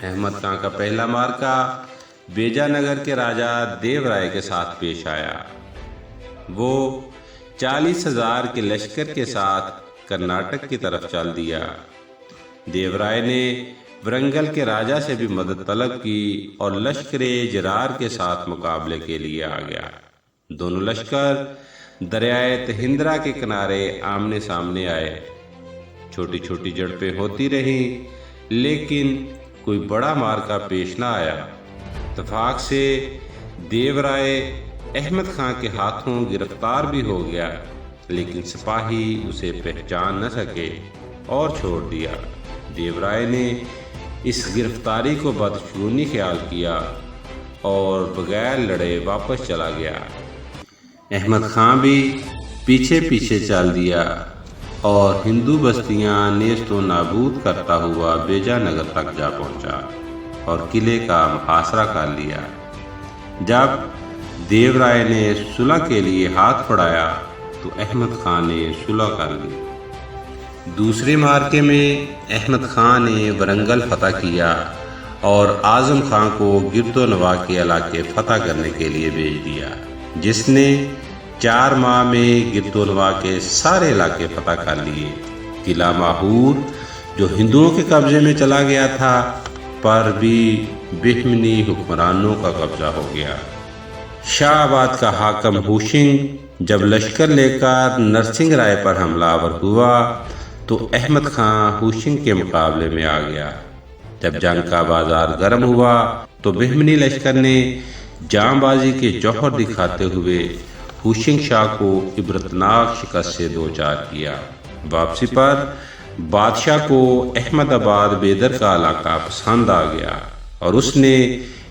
احمد خان کا پہلا معرکہ بیجا نگر کے راجہ دیو رائے کے ساتھ پیش آیا۔ وہ 40,000 کے لشکر کے ساتھ کرناٹک کی طرف چل دیا۔ دیو رائے نے ورنگل کے راجہ سے بھی مدد طلب کی اور لشکر جرار کے ساتھ مقابلے کے لیے آ گیا۔ دونوں لشکر دریائے تہندرا کے کنارے آمنے سامنے آئے۔ چھوٹی چھوٹی جھڑپیں ہوتی رہیں، لیکن کوئی بڑا معرکہ پیش نہ آیا۔ اتفاق سے دیو رائے احمد خان کے ہاتھوں گرفتار بھی ہو گیا، لیکن سپاہی اسے پہچان نہ سکے اور چھوڑ دیا۔ دیو رائے نے اس گرفتاری کو بدشگونی خیال کیا اور بغیر لڑے واپس چلا گیا۔ احمد خان بھی پیچھے پیچھے چل دیا اور ہندو بستیاں نیست و نابود کرتا ہوا بیجا نگر تک جا پہنچا اور قلعے کا محاصرہ کر لیا۔ جب دیو رائے نے صلح کے لیے ہاتھ بڑھایا تو احمد خان نے صلح کر لی۔ دوسرے معرکے میں احمد خان نے ورنگل فتح کیا اور اعظم خان کو گرد و نواح کے علاقے فتح کرنے کے لیے بھیج دیا، جس نے 4 ماہ میں گرد و نواح کے سارے علاقے فتح کر لیے۔ قلعہ ماہور جو ہندوؤں کے قبضے میں چلا گیا تھا پر بھی بہمنی حکمرانوں کا قبضہ ہو گیا۔ شاہ آباد کا حاکم ہوشنگ جب لشکر لے کر نرسنگ رائے پر حملہ آور ہوا تو احمد خان ہوشنگ کے مقابلے میں آ گیا۔ جب جنگ کا بازار گرم ہوا تو بہمنی لشکر نے جاں بازی کے جوہر دکھاتے ہوئے ہوشنگ شاہ کو عبرتناک شکست سے دوچار کیا۔ واپسی پر بادشاہ کو احمد آباد بیدر کا علاقہ پسند آ گیا اور اس نے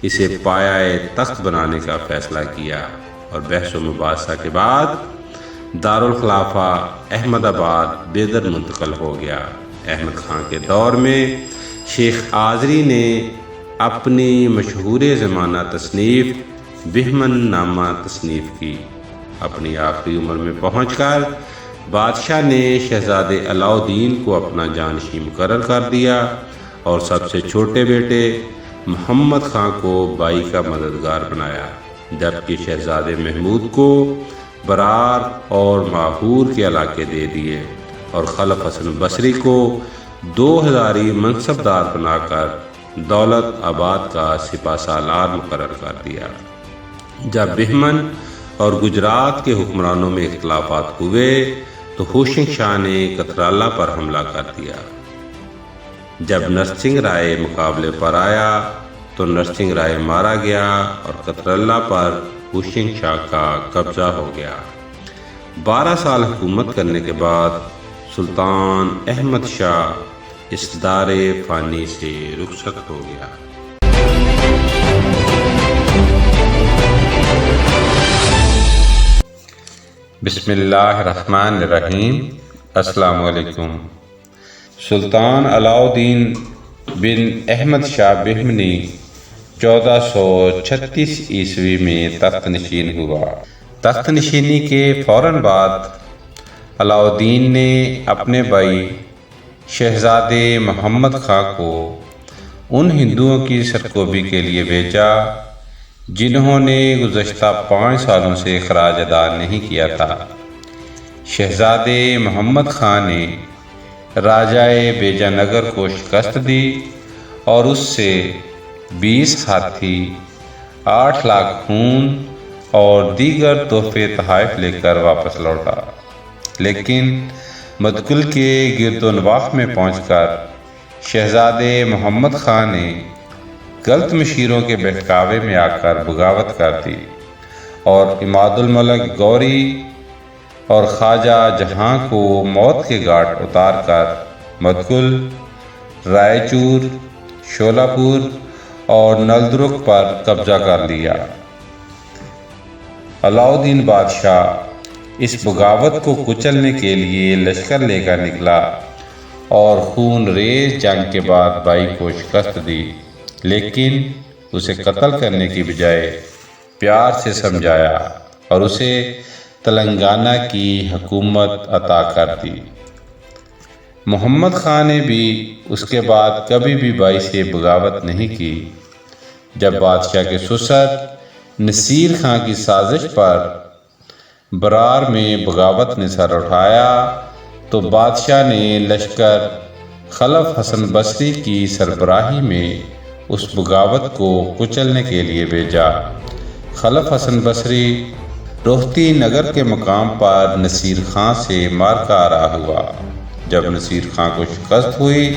اسے پایہ تخت بنانے کا فیصلہ کیا، اور بحث و مباحثہ کے بعد دارالخلافہ احمد آباد بیدر منتقل ہو گیا۔ احمد خان کے دور میں شیخ آذری نے اپنی مشہور زمانہ تصنیف بہمن نامہ تصنیف کی۔ اپنی آخری عمر میں پہنچ کر بادشاہ نے شہزادے علاؤ الدین کو اپنا جانشین مقرر کر دیا اور سب سے چھوٹے بیٹے محمد خان کو بائی کا مددگار بنایا، جبکہ شہزادے محمود کو برار اور ماہور کے علاقے دے دیے اور خلف حسن بصری کو 2000 منصبدار بنا کر دولت آباد کا سپہ سالار مقرر کر دیا۔ جب بہمن اور گجرات کے حکمرانوں میں اختلافات ہوئے تو ہوشنگ شاہ نے کترالہ پر حملہ کر دیا۔ جب نرسنگ رائے مقابلے پر آیا تو نرسنگ رائے مارا گیا اور کترالہ پر ہوشنگ شاہ کا قبضہ ہو گیا۔ 12 سال حکومت کرنے کے بعد سلطان احمد شاہ اس دار فانی سے رخصت ہو گیا۔ بسم اللہ الرحمن الرحیم۔ السلام علیکم۔ سلطان علاؤ الدین بن احمد شاہ بہمنی 1436 عیسوی میں تخت نشین ہوا۔ تخت نشینی کے فوراً بعد علاؤ الدین نے اپنے بھائی شہزادے محمد خان کو ان ہندوؤں کی سرکوبی کے لیے بھیجا جنہوں نے گزشتہ 5 سالوں سے خراج ادا نہیں کیا تھا۔ شہزادے محمد خان نے راجائے بیجا نگر کو شکست دی اور اس سے 20 ہاتھی، 8 لاکھ خون اور دیگر تحفے تحائف لے کر واپس لوٹا، لیکن مدکل کے گرد و نواح میں پہنچ کر شہزادے محمد خان نے غلط مشیروں کے بہکاوے میں آ کر بغاوت کر دی اور عماد الملک گوری اور خواجہ جہاں کو موت کے گھاٹ اتار کر مدکل، رائے چور، شولاپور اور نلدرگ پر قبضہ کر لیا۔ علاؤ الدین بادشاہ اس بغاوت کو کچلنے کے لیے لشکر لے کر نکلا اور خون ریز جنگ کے بعد بائی کو شکست دی، لیکن اسے قتل کرنے کی بجائے پیار سے سمجھایا اور اسے تلنگانہ کی حکومت عطا کر دی۔ محمد خان نے بھی اس کے بعد کبھی بھی بائی سے بغاوت نہیں کی۔ جب بادشاہ کے سسر نصیر خان کی سازش پر برار میں بغاوت نے سر اٹھایا تو بادشاہ نے لشکر خلف حسن بصری کی سربراہی میں اس بغاوت کو کچلنے کے لیے بھیجا۔ خلف حسن بصری روہتی نگر کے مقام پر نصیر خان سے معرکہ آرائی ہوا۔ جب نصیر خان کو شکست ہوئی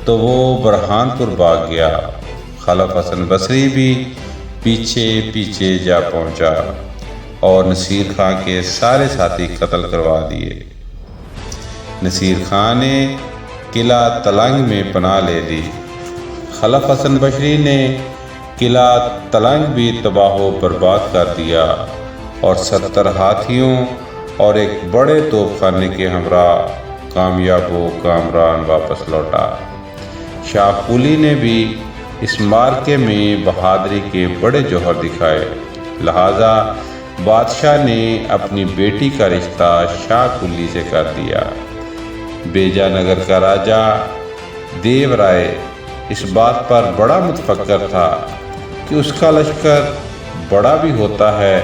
تو وہ برہان پور بھاگ گیا۔ خلف حسن بصری بھی پیچھے پیچھے جا پہنچا اور نصیر خان کے سارے ساتھی قتل کروا دیے۔ نصیر خان نے قلعہ تلنگ میں پناہ لے لی۔ خلف حسن بصری نے قلعہ تلنگ بھی تباہ و برباد کر دیا اور 70 ہاتھیوں اور ایک بڑے توپ خانے کے ہمراہ کامیاب و کامران واپس لوٹا۔ شاہ قلی نے بھی اس معرکے میں بہادری کے بڑے جوہر دکھائے، لہذا بادشاہ نے اپنی بیٹی کا رشتہ شاہ قلی سے کر دیا۔ بیجا نگر کا راجہ دیو رائے اس بات پر بڑا متفکر تھا کہ اس کا لشکر بڑا بھی ہوتا ہے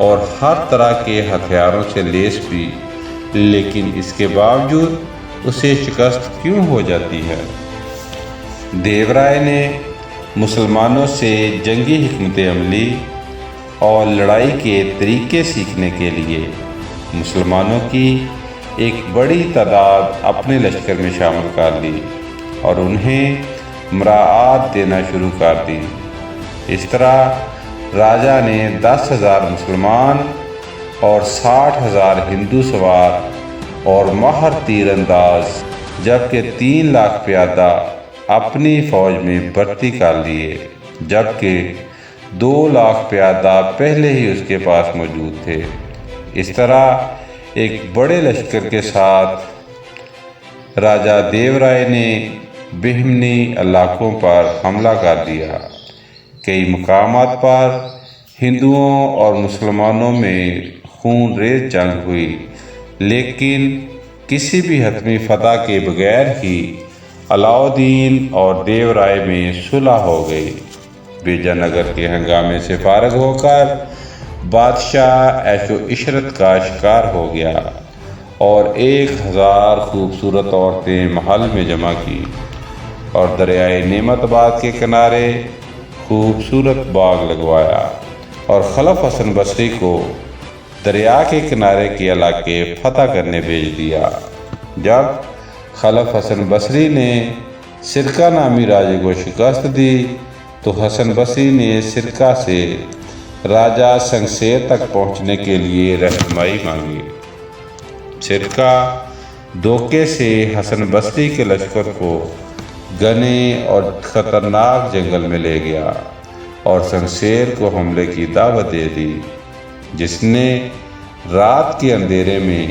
اور ہر طرح کے ہتھیاروں سے لیس بھی، لیکن اس کے باوجود اسے شکست کیوں ہو جاتی ہے؟ دیو رائے نے مسلمانوں سے جنگی حکمت عملی اور لڑائی کے طریقے سیکھنے کے لیے مسلمانوں کی ایک بڑی تعداد اپنے لشکر میں شامل کر لی اور انہیں مراعات دینا شروع کر دی۔ اس طرح راجہ نے 10,000 مسلمان اور 60,000 ہندو سوار اور ماہر تیر انداز جبکہ 3 لاکھ پیادہ اپنی فوج میں بھرتی کر لیے، جبکہ 2 لاکھ پیادہ پہلے ہی اس کے پاس موجود تھے۔ اس طرح ایک بڑے لشکر کے ساتھ راجہ دیو رائے نے بہمنی علاقوں پر حملہ کر دیا۔ کئی مقامات پر ہندوؤں اور مسلمانوں میں خون ریز جنگ ہوئی، لیکن کسی بھی حتمی فتح کے بغیر ہی علاؤالدین اور دیو رائے میں صلح ہو گئی۔ بیجا نگر کے ہنگامے سے فارغ ہو کر بادشاہ عیش و عشرت کا شکار ہو گیا اور 1000 خوبصورت عورتیں محل میں جمع کی اور دریائے نعمت آباد کے کنارے خوبصورت باغ لگوایا اور خلف حسن بصری کو دریا کے کنارے کے علاقے فتح کرنے بھیج دیا۔ جب خلف حسن بصری نے سرکہ نامی راجے کو شکست دی تو حسن بصری نے سرکہ سے راجہ سنگسیر تک پہنچنے کے لیے رہنمائی مانگی۔ سرکہ دھوکے سے حسن بصری کے لشکر کو گھنے اور خطرناک جنگل میں لے گیا اور سنگسیر کو حملے کی دعوت دے دی، جس نے رات کے اندھیرے میں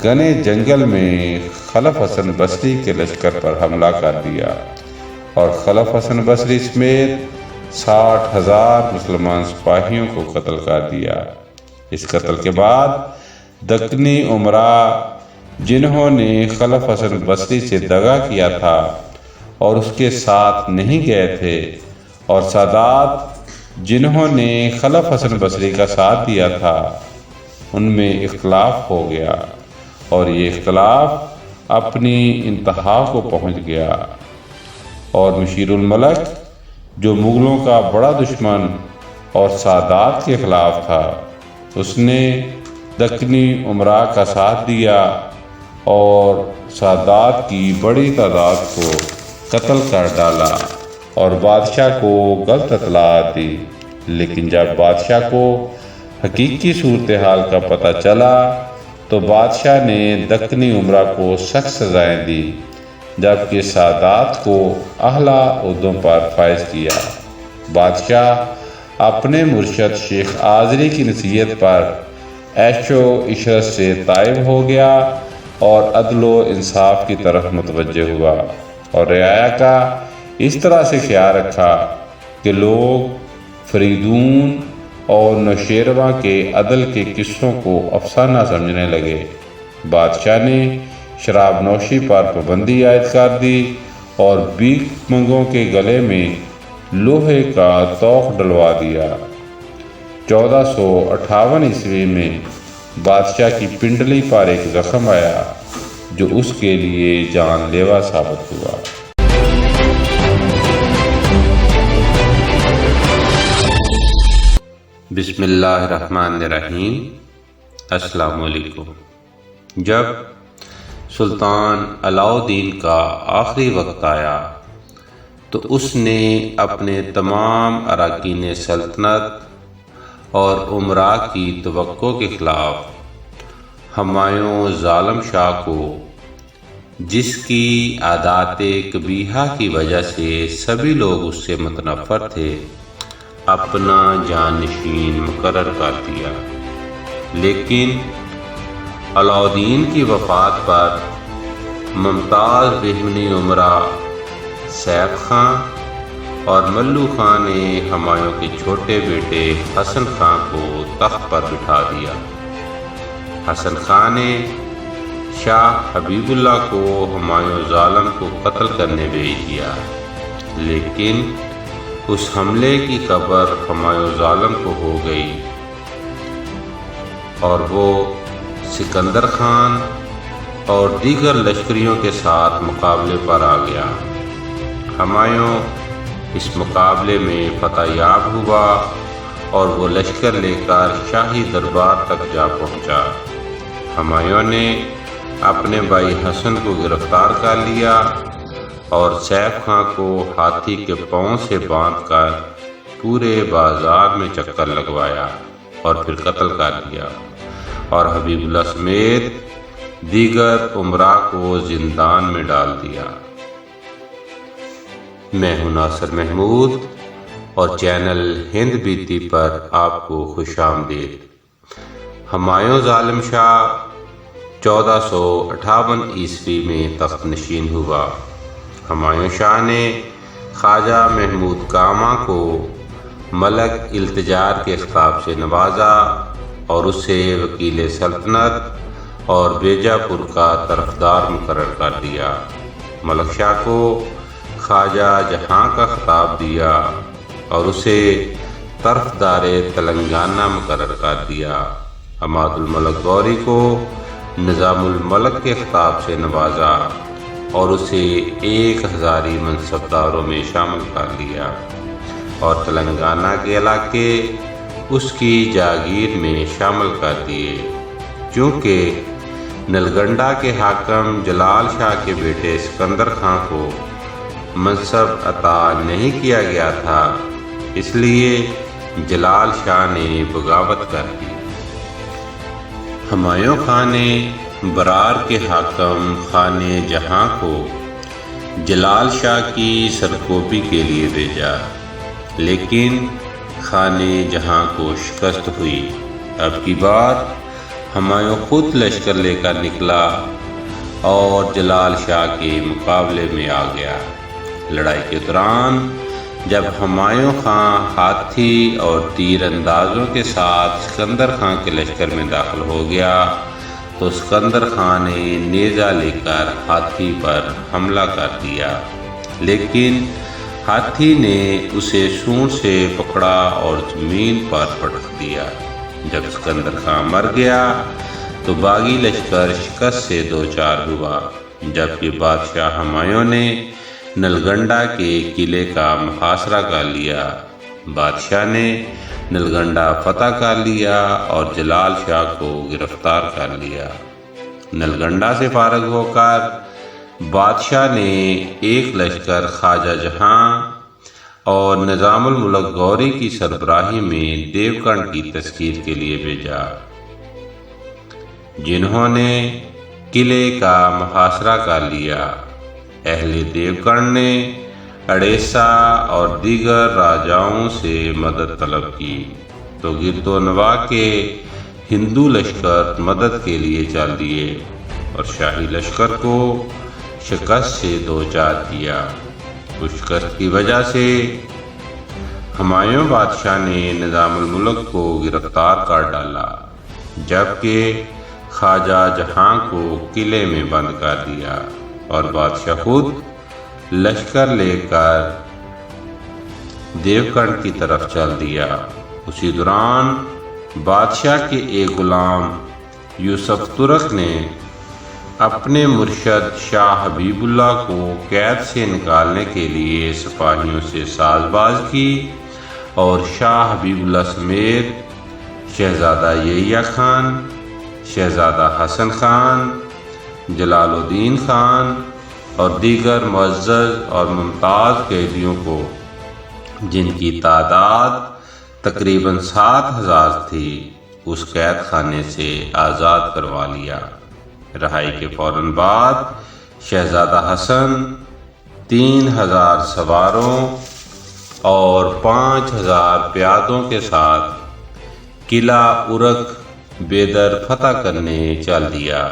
گھنے جنگل میں خلف حسن بصری کے لشکر پر حملہ کر دیا اور خلف حسن بصری سمیت 60,000 مسلمان سپاہیوں کو قتل کر دیا۔ اس قتل کے بعد دکنی امراء جنہوں نے خلف حسن بصری سے دغا کیا تھا اور اس کے ساتھ نہیں گئے تھے، اور سادات جنہوں نے خلف حسن بصری کا ساتھ دیا تھا، ان میں اختلاف ہو گیا اور یہ اختلاف اپنی انتہا کو پہنچ گیا، اور مشیر الملک جو مغلوں کا بڑا دشمن اور سادات کے خلاف تھا، اس نے دکنی امراء کا ساتھ دیا اور سادات کی بڑی تعداد کو قتل کر ڈالا اور بادشاہ کو غلط اطلاع دی۔ لیکن جب بادشاہ کو حقیقی صورتحال کا پتہ چلا تو بادشاہ نے دکنی امراء کو سخت سزائیں دی، جبکہ سادات کو اعلیٰ عہدوں پر فائز کیا۔ بادشاہ اپنے مرشد شیخ آذری کی نصیحت پر عیش و عشرت سے تائب ہو گیا اور عدل و انصاف کی طرف متوجہ ہوا اور رعایا کا اس طرح سے خیال رکھا کہ لوگ فریدون اور نوشیروان کے عدل کے قصوں کو افسانہ سمجھنے لگے۔ بادشاہ نے شراب نوشی پر پابندی عائد کر دی اور بھیک منگوں کے گلے میں لوہے کا طوق ڈلوا دیا۔ 1458 عیسوی میں بادشاہ کی پنڈلی پر ایک زخم آیا جو اس کے لیے جان لیوا ثابت ہوا۔ بسم اللہ الرحمن الرحیم۔ السلام علیکم۔ جب سلطان علاؤالدین کا آخری وقت آیا تو اس نے اپنے تمام اراکین سلطنت اور امراء کی توقع کے خلاف ہمایوں ظالم شاہ کو، جس کی عادات قبیحہ کی وجہ سے سبھی لوگ اس سے متنفر تھے، اپنا جانشین مقرر کر دیا۔ لیکن علاؤالدین کی وفات پر ممتاز بہمنی امراء سیف خان اور ملو خان نے ہمایوں کے چھوٹے بیٹے حسن خان کو تخت پر بٹھا دیا۔ حسن خان نے شاہ حبیب اللہ کو ہمایوں ظالم کو قتل کرنے بھیج دیا، لیکن اس حملے کی خبر ہمایوں ظالم کو ہو گئی اور وہ سکندر خان اور دیگر لشکریوں کے ساتھ مقابلے پر آ گیا۔ ہمایوں اس مقابلے میں فتح یاب ہوا اور وہ لشکر لے کر شاہی دربار تک جا پہنچا۔ ہمایوں نے اپنے بھائی حسن کو گرفتار کر لیا اور سیف خان کو ہاتھی کے پاؤں سے باندھ کر پورے بازار میں چکر لگوایا اور پھر قتل کر دیا، اور حبیب اللہ سمیت دیگر امراء کو زندان میں ڈال دیا۔ میں ہوں ناصر محمود اور چینل ہند بیتی پر آپ کو خوش آمدید۔ ہمایوں ظالم شاہ 1458 عیسوی میں تخت نشین ہوا۔ ہمایوں شاہ نے خواجہ محمود کاماں کو ملک التجار کے خطاب سے نوازا اور اسے وکیل سلطنت اور بیجاپور کا طرفدار مقرر کر دیا۔ ملک شاہ کو خواجہ جہاں کا خطاب دیا اور اسے طرفدار تلنگانہ مقرر کر دیا۔ عماد الملک غوری کو نظام الملک کے خطاب سے نوازا اور اسے 1000 منصبداروں میں شامل کر لیا اور تلنگانہ کے علاقے اس کی جاگیر میں شامل کر دیے۔ چونکہ نلگنڈا کے حاکم جلال شاہ کے بیٹے سکندر خان کو منصب عطا نہیں کیا گیا تھا، اس لیے جلال شاہ نے بغاوت کر دی۔ ہمایوں خان نے برار کے حاکم خانِ جہاں کو جلال شاہ کی سرکوبی کے لیے بھیجا، لیکن خانِ جہاں کو شکست ہوئی۔ اب کی بار ہمایوں خود لشکر لے کر نکلا اور جلال شاہ کے مقابلے میں آ گیا۔ لڑائی کے دوران جب ہمایوں خان ہاتھی اور تیر اندازوں کے ساتھ سکندر خان کے لشکر میں داخل ہو گیا تو سکندر خان نے نیزہ لے کر ہاتھی پر حملہ کر دیا، لیکن ہاتھی نے اسے سونڈ سے پکڑا اور زمین پر پٹک دیا۔ جب سکندر خان مر گیا تو باغی لشکر شکست سے دوچار ہوا، جبکہ بادشاہ ہمایوں نے نلگنڈا کے قلعے کا محاصرہ کر لیا۔ بادشاہ نے نلگنڈا فتح کر لیا اور جلال شاہ کو گرفتار کر لیا۔ نلگنڈا سے فارغ ہو کر بادشاہ نے ایک لشکر خواجہ جہاں اور نظام الملک غوری کی سربراہی میں دیوکنڈ کی تسخیر کے لیے بھیجا، جنہوں نے قلعے کا محاصرہ کر لیا۔ اہل دیوکنڈ نے اڑیسہ اور دیگر راجاؤں سے مدد طلب کی تو گرد و نواح کے ہندو لشکر مدد کے لیے چل دیے اور شاہی لشکر کو شکست سے دوچار کیا۔ اس شکست کی وجہ سے ہمایوں بادشاہ نے نظام الملک کو گرفتار کر ڈالا، جبکہ خواجہ جہاں کو قلعے میں بند کر دیا اور بادشاہ خود لشکر لے کر دیوکنڈ کی طرف چل دیا۔ اسی دوران بادشاہ کے ایک غلام یوسف ترک نے اپنے مرشد شاہ حبیب اللہ کو قید سے نکالنے کے لیے سپاہیوں سے ساز باز کی اور شاہ حبیب اللہ سمیت شہزادہ یحییٰ خان، شہزادہ حسن خان، جلال الدین خان اور دیگر معزز اور ممتاز قیدیوں کو، جن کی تعداد تقریباً 7000 تھی، اس قید خانے سے آزاد کروا لیا۔ رہائی کے فوراً بعد شہزادہ حسن 3000 سواروں اور 5000 پیادوں کے ساتھ قلعہ ارک بیدر فتح کرنے چل دیا۔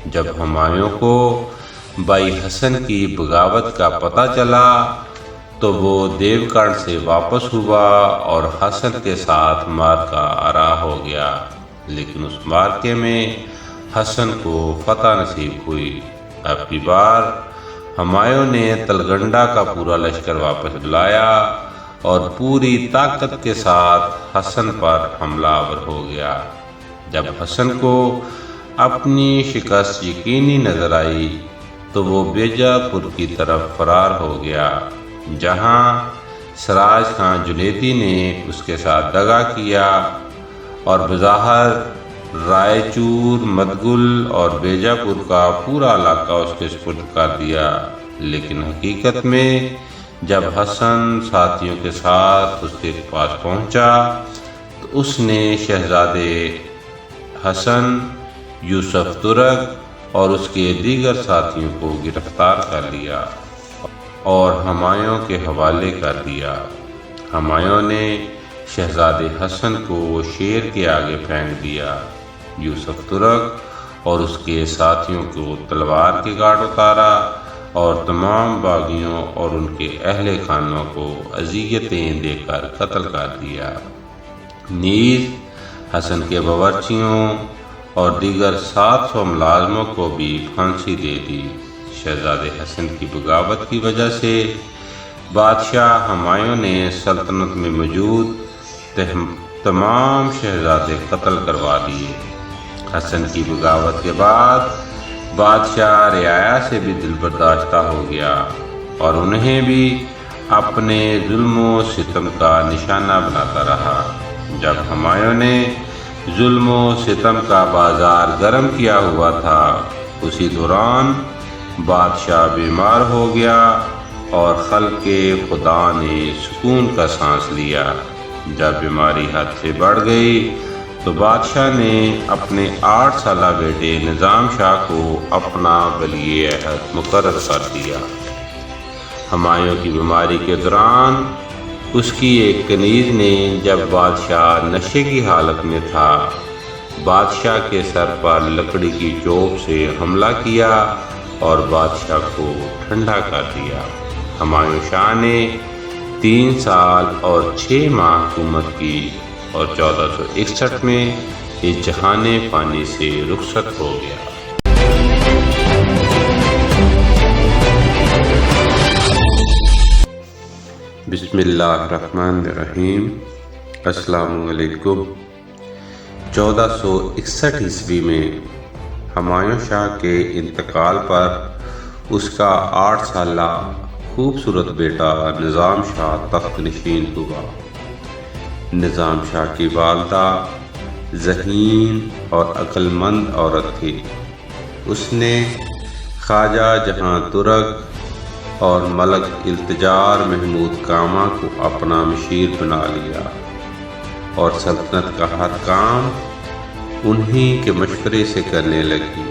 جب ہمایوں کو بھائی حسن کی بغاوت کا پتہ چلا تو وہ دیوکنڈ سے واپس ہوا اور حسن کے ساتھ معرکہ آرائی ہو گیا، لیکن اس معرکے میں حسن کو فتح نصیب ہوئی۔ اب کی بار ہمایوں نے تلگنڈا کا پورا لشکر واپس بلایا اور پوری طاقت کے ساتھ حسن پر حملہ آور ہو گیا۔ جب حسن کو اپنی شکست یقینی نظر آئی تو وہ بیجاپور کی طرف فرار ہو گیا، جہاں سراج خان جنیدی نے اس کے ساتھ دغا کیا اور بظاہر رائے چور، مدگل اور بیجاپور کا پورا علاقہ اس کے سپرد کر دیا، لیکن حقیقت میں جب حسن ساتھیوں کے ساتھ اس کے پاس پہنچا تو اس نے شہزادے حسن، یوسف ترک اور اس کے دیگر ساتھیوں کو گرفتار کر لیا اور ہمایوں کے حوالے کر دیا۔ ہمایوں نے شہزادے حسن کو شیر کے آگے پھینک دیا۔ یوسف ترک اور اس کے ساتھیوں کو تلوار کے گھاٹ اتارا اور تمام باغیوں اور ان کے اہل خانوں کو اذیتیں دے کر قتل کر دیا۔ نیز حسن کے باورچیوں اور دیگر 700 ملازموں کو بھی پھانسی دے دی۔ شہزادے حسن کی بغاوت کی وجہ سے بادشاہ ہمایوں نے سلطنت میں موجود تمام شہزادے قتل کروا دیے۔ حسن کی بغاوت کے بعد بادشاہ رعایا سے بھی دل برداشتہ ہو گیا اور انہیں بھی اپنے ظلم و ستم کا نشانہ بناتا رہا۔ جب ہمایوں نے ظلم و ستم کا بازار گرم کیا ہوا تھا، اسی دوران بادشاہ بیمار ہو گیا اور خلق خدا نے سکون کا سانس لیا۔ جب بیماری حد سے بڑھ گئی تو بادشاہ نے اپنے 8 سالہ بیٹے نظام شاہ کو اپنا ولی عہد مقرر کر دیا۔ ہمایوں کی بیماری کے دوران اس کی ایک کنیز نے جب بادشاہ نشے کی حالت میں تھا، بادشاہ کے سر پر لکڑی کی چوب سے حملہ کیا اور بادشاہ کو ٹھنڈا کر دیا۔ ہمایوں شاہ نے 3 سال اور 6 ماہ حکومت کی اور 1461 میں اس جہان فانی سے رخصت ہو گیا۔ بسم اللہ الرحمن الرحیم۔ السلام علیکم۔ 1461 عیسوی میں ہمایوں شاہ کے انتقال پر اس کا 8 سالہ خوبصورت بیٹا نظام شاہ تخت نشین ہوا۔ نظام شاہ کی والدہ ذہین اور عقل مند عورت تھی۔ اس نے خواجہ جہاں ترک اور ملک التجار محمود کامہ کو اپنا مشیر بنا لیا اور سلطنت کا ہر کام انہی کے مشورے سے کرنے لگی۔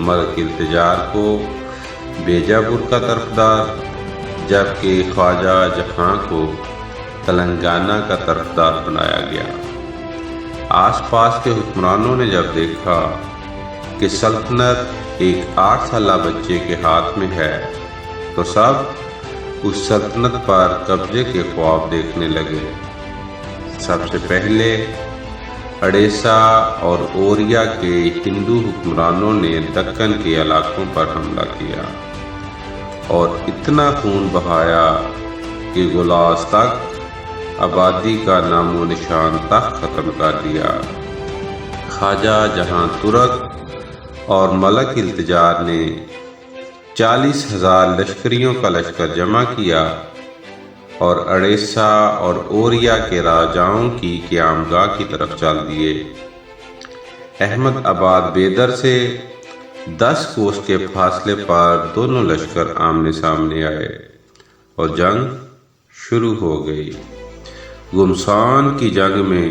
ملک التجار کو بیجاپور کا طرفدار جبکہ خواجہ جہاں کو تلنگانہ کا طرفدار بنایا گیا۔ آس پاس کے حکمرانوں نے جب دیکھا کہ سلطنت ایک 8 سالہ بچے کے ہاتھ میں ہے تو سب اس سلطنت پر قبضے کے خواب دیکھنے لگے۔ سب سے پہلے اڑیسہ اور اوریا کے ہندو حکمرانوں نے دکن کے علاقوں پر حملہ کیا اور اتنا خون بہایا کہ گلاس تک آبادی کا نام و نشان تک ختم کر دیا۔ خواجہ جہاں ترک اور ملک التجار نے 40,000 لشکریوں کا لشکر جمع کیا اور اڑیسہ اور اوریا کے راجاؤں کی قیام گاہ کی طرف چل دیے۔ احمد آباد بیدر سے 10 کوس کے فاصلے پر دونوں لشکر آمنے سامنے آئے اور جنگ شروع ہو گئی۔ گمسان کی جنگ میں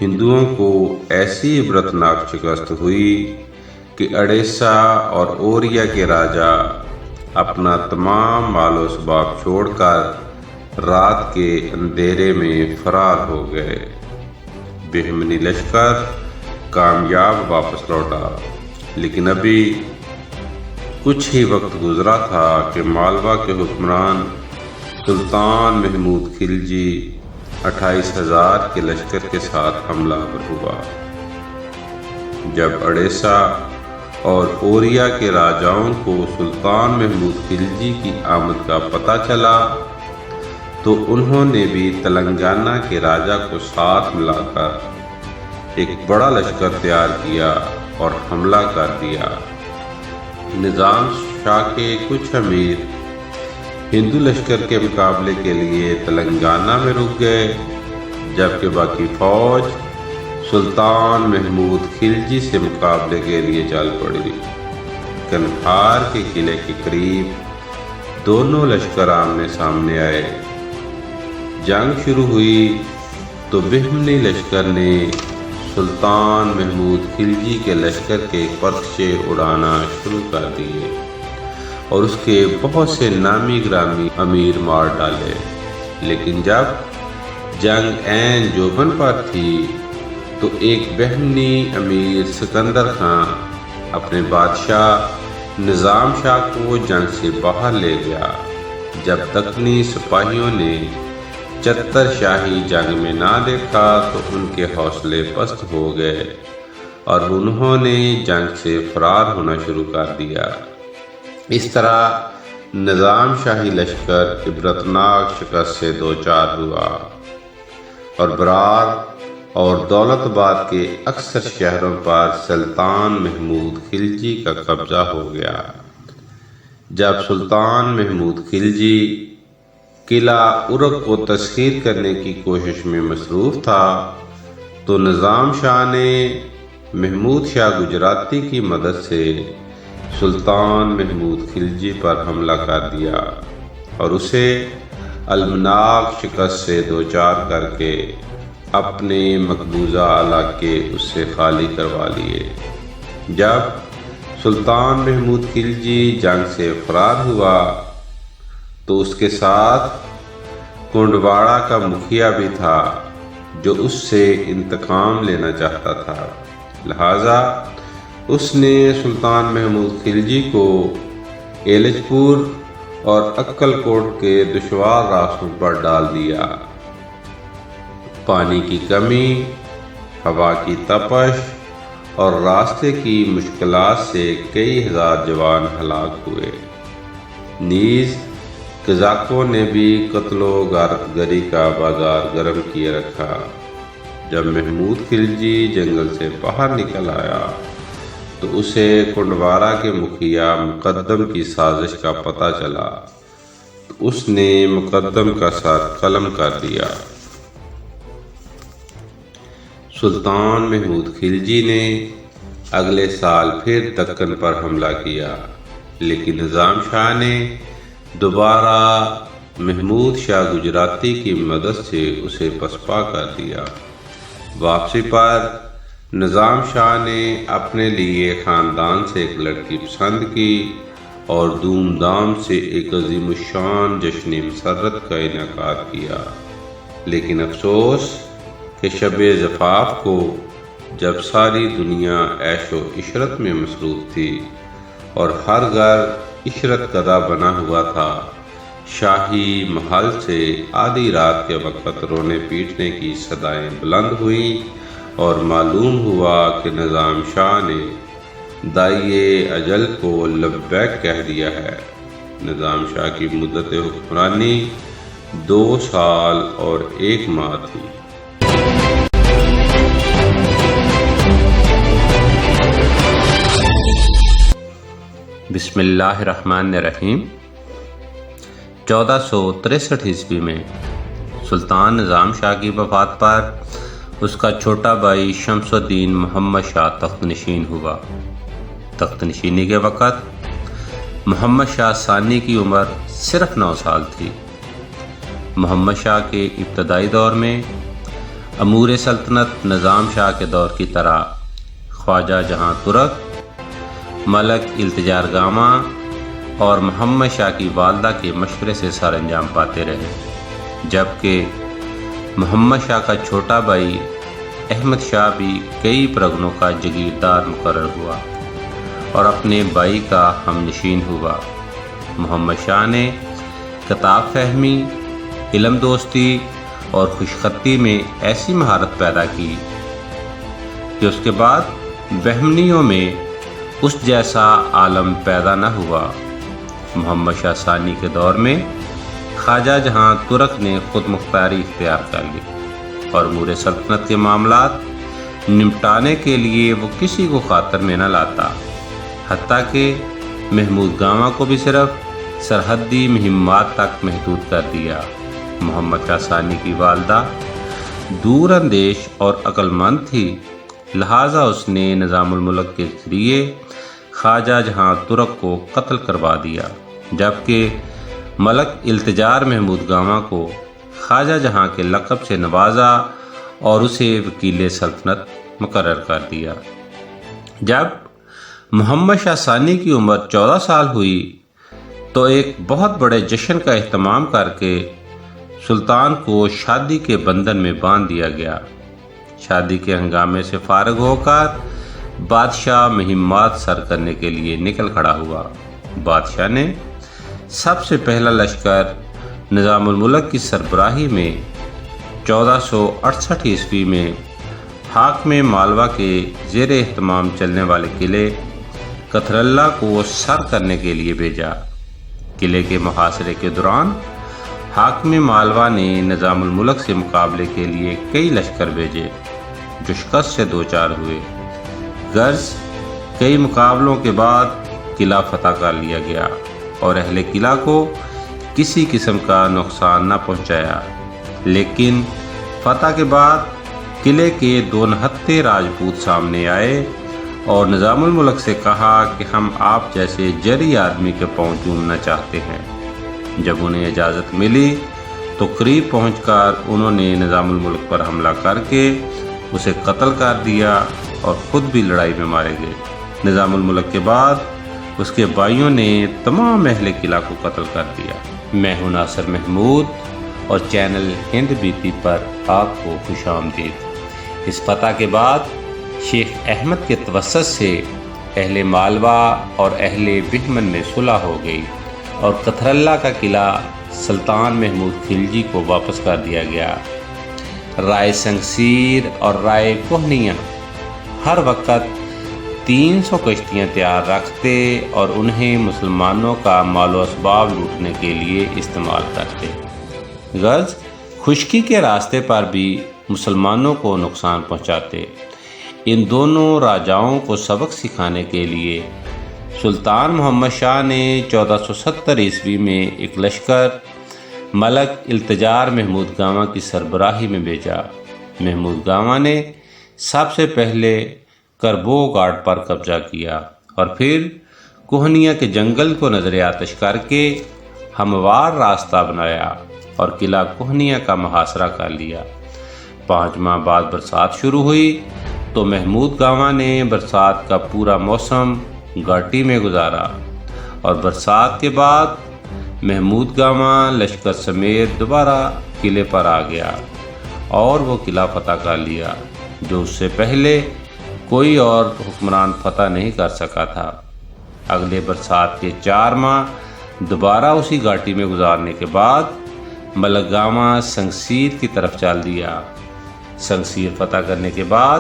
ہندوؤں کو ایسی عبرتناک شکست ہوئی کہ اڑیسہ اور اوریا کے راجا اپنا تمام مال و اسباب چھوڑ کر رات کے اندھیرے میں فرار ہو گئے۔ بہمنی لشکر کامیاب واپس لوٹا، لیکن ابھی کچھ ہی وقت گزرا تھا کہ مالوا کے حکمران سلطان محمود خلجی 28,000 کے لشکر کے ساتھ حملہ آور ہوا۔ جب اڑیسہ اور اوریا کے راجاؤں کو سلطان محمود خلجی کی آمد کا پتہ چلا تو انہوں نے بھی تلنگانہ کے راجا کو ساتھ ملا کر ایک بڑا لشکر تیار کیا اور حملہ کر دیا۔ نظام شاہ کے کچھ امیر ہندو لشکر کے مقابلے کے لیے تلنگانہ میں رک گئے، جبکہ باقی فوج سلطان محمود خلجی سے مقابلے کے لیے چل پڑی۔ کنہار کے قلعے کے قریب دونوں لشکر آمنے سامنے آئے۔ جنگ شروع ہوئی تو بہمنی لشکر نے سلطان محمود خلجی کے لشکر کے پرچے اڑانا شروع کر دیے اور اس کے بہت سے نامی گرامی امیر مار ڈالے۔ لیکن جب جنگ عین جوبن پر تھی تو ایک بہمنی امیر سکندر خان اپنے بادشاہ نظام شاہ کو جنگ سے باہر لے گیا۔ جب دکنی سپاہیوں نے چتر شاہی جنگ میں نہ دیکھا تو ان کے حوصلے پست ہو گئے اور انہوں نے جنگ سے فرار ہونا شروع کر دیا۔ اس طرح نظام شاہی لشکر عبرتناک شکست سے دوچار ہوا اور برار اور دولت آباد کے اکثر شہروں پر سلطان محمود خلجی کا قبضہ ہو گیا۔ جب سلطان محمود خلجی قلعہ ارق کو تسخیر کرنے کی کوشش میں مصروف تھا تو نظام شاہ نے محمود شاہ گجراتی کی مدد سے سلطان محمود خلجی پر حملہ کر دیا اور اسے المناک شکست سے دوچار کر کے اپنے مقبوضہ علاقے اس سے خالی کروا لیے۔ جب سلطان محمود خلجی جنگ سے فرار ہوا تو اس کے ساتھ کنڈواڑہ کا مکھیا بھی تھا جو اس سے انتقام لینا چاہتا تھا، لہٰذا اس نے سلطان محمود خلجی کو ایلچ پور اور اکل کوٹ کے دشوار راستوں پر ڈال دیا۔ پانی کی کمی، ہوا کی تپش اور راستے کی مشکلات سے کئی ہزار جوان ہلاک ہوئے۔ نیز قزاقوں نے بھی قتل و غارتگری کا بازار گرم کیے رکھا۔ جب محمود خلجی جنگل سے باہر نکل آیا تو اسے کنڈوارہ کے مکھیا مقدم کی سازش کا پتہ چلا تو اس نے مقدم کا سر قلم کر دیا۔ سلطان محمود خلجی نے اگلے سال پھر دکن پر حملہ کیا، لیکن نظام شاہ نے دوبارہ محمود شاہ گجراتی کی مدد سے اسے پسپا کر دیا۔ واپسی پر نظام شاہ نے اپنے لیے خاندان سے ایک لڑکی پسند کی اور دھوم دھام سے ایک عظیم الشان جشن مسرت کا انعقاد کیا۔ لیکن افسوس کہ شب زفاف کو جب ساری دنیا عیش و عشرت میں مصروف تھی اور ہر گھر عشرت کدہ بنا ہوا تھا، شاہی محل سے آدھی رات کے وقت رونے پیٹنے کی صدائیں بلند ہوئیں اور معلوم ہوا کہ نظام شاہ نے داعیے اجل کو لبیک کہہ دیا ہے۔ نظام شاہ کی مدت حکمرانی 2 سال اور 1 ماہ تھی۔ بسم اللہ الرحمن الرحیم۔ 1463 عیسوی میں سلطان نظام شاہ کی وفات پر اس کا چھوٹا بھائی شمس الدین محمد شاہ تخت نشین ہوا۔ تخت نشینی کے وقت محمد شاہ ثانی کی عمر صرف 9 سال تھی۔ محمد شاہ کے ابتدائی دور میں امور سلطنت نظام شاہ کے دور کی طرح خواجہ جہاں ترک، ملک التجار گامہ اور محمد شاہ کی والدہ کے مشورے سے سر انجام پاتے رہے، جبکہ محمد شاہ کا چھوٹا بھائی احمد شاہ بھی کئی پرگنوں کا جگیردار مقرر ہوا اور اپنے بھائی کا ہم نشین ہوا۔ محمد شاہ نے کتاب فہمی، علم دوستی اور خوش خطی میں ایسی مہارت پیدا کی کہ اس کے بعد بہمنیوں میں اس جیسا عالم پیدا نہ ہوا۔ محمد شاہ ثانی کے دور میں خواجہ جہاں ترک نے خود مختاری اختیار کر لی اور امور سلطنت کے معاملات نمٹانے کے لیے وہ کسی کو خاطر میں نہ لاتا، حتیٰ کہ محمود گامہ کو بھی صرف سرحدی مہمات تک محدود کر دیا۔ محمد شاہ ثانی کی والدہ دور اندیش اور عقل مند تھی، لہٰذا اس نے نظام الملک کے ذریعے خواجہ جہاں ترک کو قتل کروا دیا، جبکہ ملک التجار محمود گامہ کو خواجہ جہاں کے لقب سے نوازا اور اسے وکیل سلطنت مقرر کر دیا۔ جب محمد شاہ ثانی کی عمر 14 سال ہوئی تو ایک بہت بڑے جشن کا اہتمام کر کے سلطان کو شادی کے بندھن میں باندھ دیا گیا۔ شادی کے ہنگامے سے فارغ ہو کر بادشاہ مہمات سر کرنے کے لیے نکل کھڑا ہوا۔ بادشاہ نے سب سے پہلا لشکر نظام الملک کی سربراہی میں 1468 عیسوی میں حاکم مالوا کے زیر اہتمام چلنے والے قلعے کتھراللہ کو سر کرنے کے لیے بھیجا۔ قلعے کے محاصرے کے دوران حاکم مالوا نے نظام الملک سے مقابلے کے لیے کئی لشکر بھیجے جو شکست سے دوچار ہوئے۔ غرض کئی مقابلوں کے بعد قلعہ فتح کر لیا گیا اور اہل قلعہ کو کسی قسم کا نقصان نہ پہنچایا، لیکن فتح کے بعد قلعے کے 2 نہتے راجپوت سامنے آئے اور نظام الملک سے کہا کہ ہم آپ جیسے جری آدمی کے پاؤں چومنا چاہتے ہیں۔ جب انہیں اجازت ملی تو قریب پہنچ کر انہوں نے نظام الملک پر حملہ کر کے اسے قتل کر دیا اور خود بھی لڑائی میں مارے گئے۔ نظام الملک کے بعد اس کے بھائیوں نے تمام اہل قلعہ کو قتل کر دیا۔ میں ہوں ناصر محمود اور چینل ہند بیتی پر آپ کو خوش آمدید۔ اس فتح کے بعد شیخ احمد کے توسط سے اہل مالوا اور اہل بہمن میں صلح ہو گئی اور کتھراللہ کا قلعہ سلطان محمود خلجی کو واپس کر دیا گیا۔ رائے سنگسیر اور رائے کوہنیاں ہر وقت 300 کشتیاں تیار رکھتے اور انہیں مسلمانوں کا مال و اسباب لوٹنے کے لیے استعمال کرتے۔ غرض خشکی کے راستے پر بھی مسلمانوں کو نقصان پہنچاتے۔ ان دونوں راجاؤں کو سبق سکھانے کے لیے سلطان محمد شاہ نے 1470 عیسوی میں ایک لشکر ملک التجار محمود گاما کی سربراہی میں بھیجا۔ محمود گاما نے سب سے پہلے کربو گھاٹ پر قبضہ کیا اور پھر کوہنیا کے جنگل کو نظر آتش کر کے ہموار راستہ بنایا اور قلعہ کوہنیا کا محاصرہ کر لیا۔ 5 ماہ بعد برسات شروع ہوئی تو محمود گاما نے برسات کا پورا موسم گھاٹی میں گزارا اور برسات کے بعد محمود گاما لشکر سمیت دوبارہ قلعے پر آ گیا اور وہ قلعہ فتح کر لیا جو اس سے پہلے کوئی اور حکمران فتح نہیں کر سکا تھا۔ اگلے برسات کے 4 ماہ دوبارہ اسی گھاٹی میں گزارنے کے بعد ملک گاما سنگسیر کی طرف چل دیا۔ سنگسیر فتح کرنے کے بعد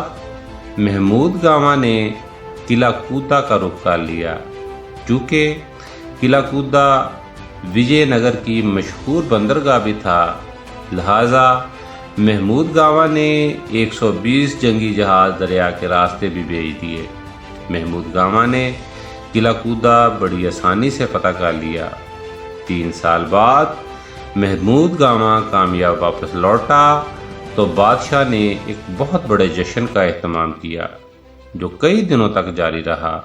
محمود گاما نے قلعہ کوتا کا رخ کر لیا۔ چونکہ قلعہ کوتا وجے نگر کی مشہور بندرگاہ بھی تھا، لہٰذا محمود گاما نے 120 جنگی جہاز دریا کے راستے بھی بھیج دیے۔ محمود گاما نے قلعہ کوتا بڑی آسانی سے فتح کر لیا۔ 3 سال بعد محمود گاما کامیاب واپس لوٹا تو بادشاہ نے ایک بہت بڑے جشن کا اہتمام کیا جو کئی دنوں تک جاری رہا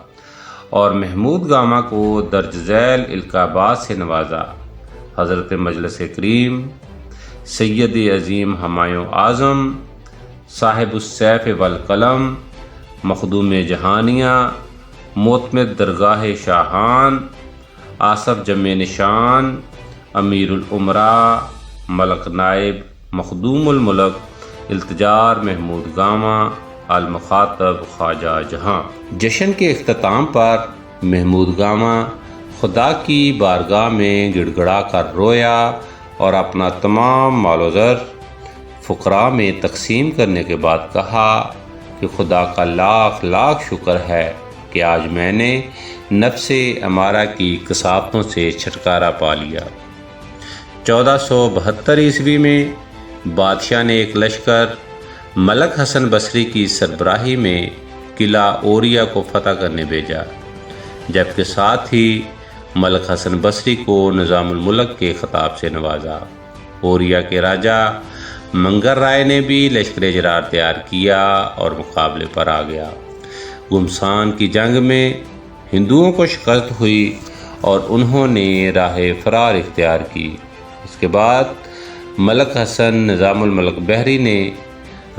اور محمود گاما کو درج ذیل القابات سے نوازا۔ حضرت مجلس کریم، سید عظیم ہمایوں اعظم، صاحب السیف والقلم، مخدوم جہانیہ، معتمد درگاہ شاہان، آصف جم نشان، امیر الامراء، ملک نائب، مخدوم الملک التجار محمود گاما، المخاطب خواجہ جہاں۔ جشن کے اختتام پر محمود گاما خدا کی بارگاہ میں گڑ گڑا کر رویا اور اپنا تمام مال و زر فقراء میں تقسیم کرنے کے بعد کہا کہ خدا کا لاکھ لاکھ شکر ہے کہ آج میں نے نفس امارہ کی کثافتوں سے چھٹکارا پا لیا۔ 1472 عیسوی میں بادشاہ نے ایک لشکر ملک حسن بصری کی سربراہی میں قلعہ اوریا کو فتح کرنے بھیجا، جبکہ ساتھ ہی ملک حسن بصری کو نظام الملک کے خطاب سے نوازا۔ اوریا کے راجہ منگر رائے نے بھی لشکر اجرار تیار کیا اور مقابلے پر آ گیا۔ گمسان کی جنگ میں ہندوؤں کو شکست ہوئی اور انہوں نے راہ فرار اختیار کی۔ اس کے بعد ملک حسن نظام الملک بحری نے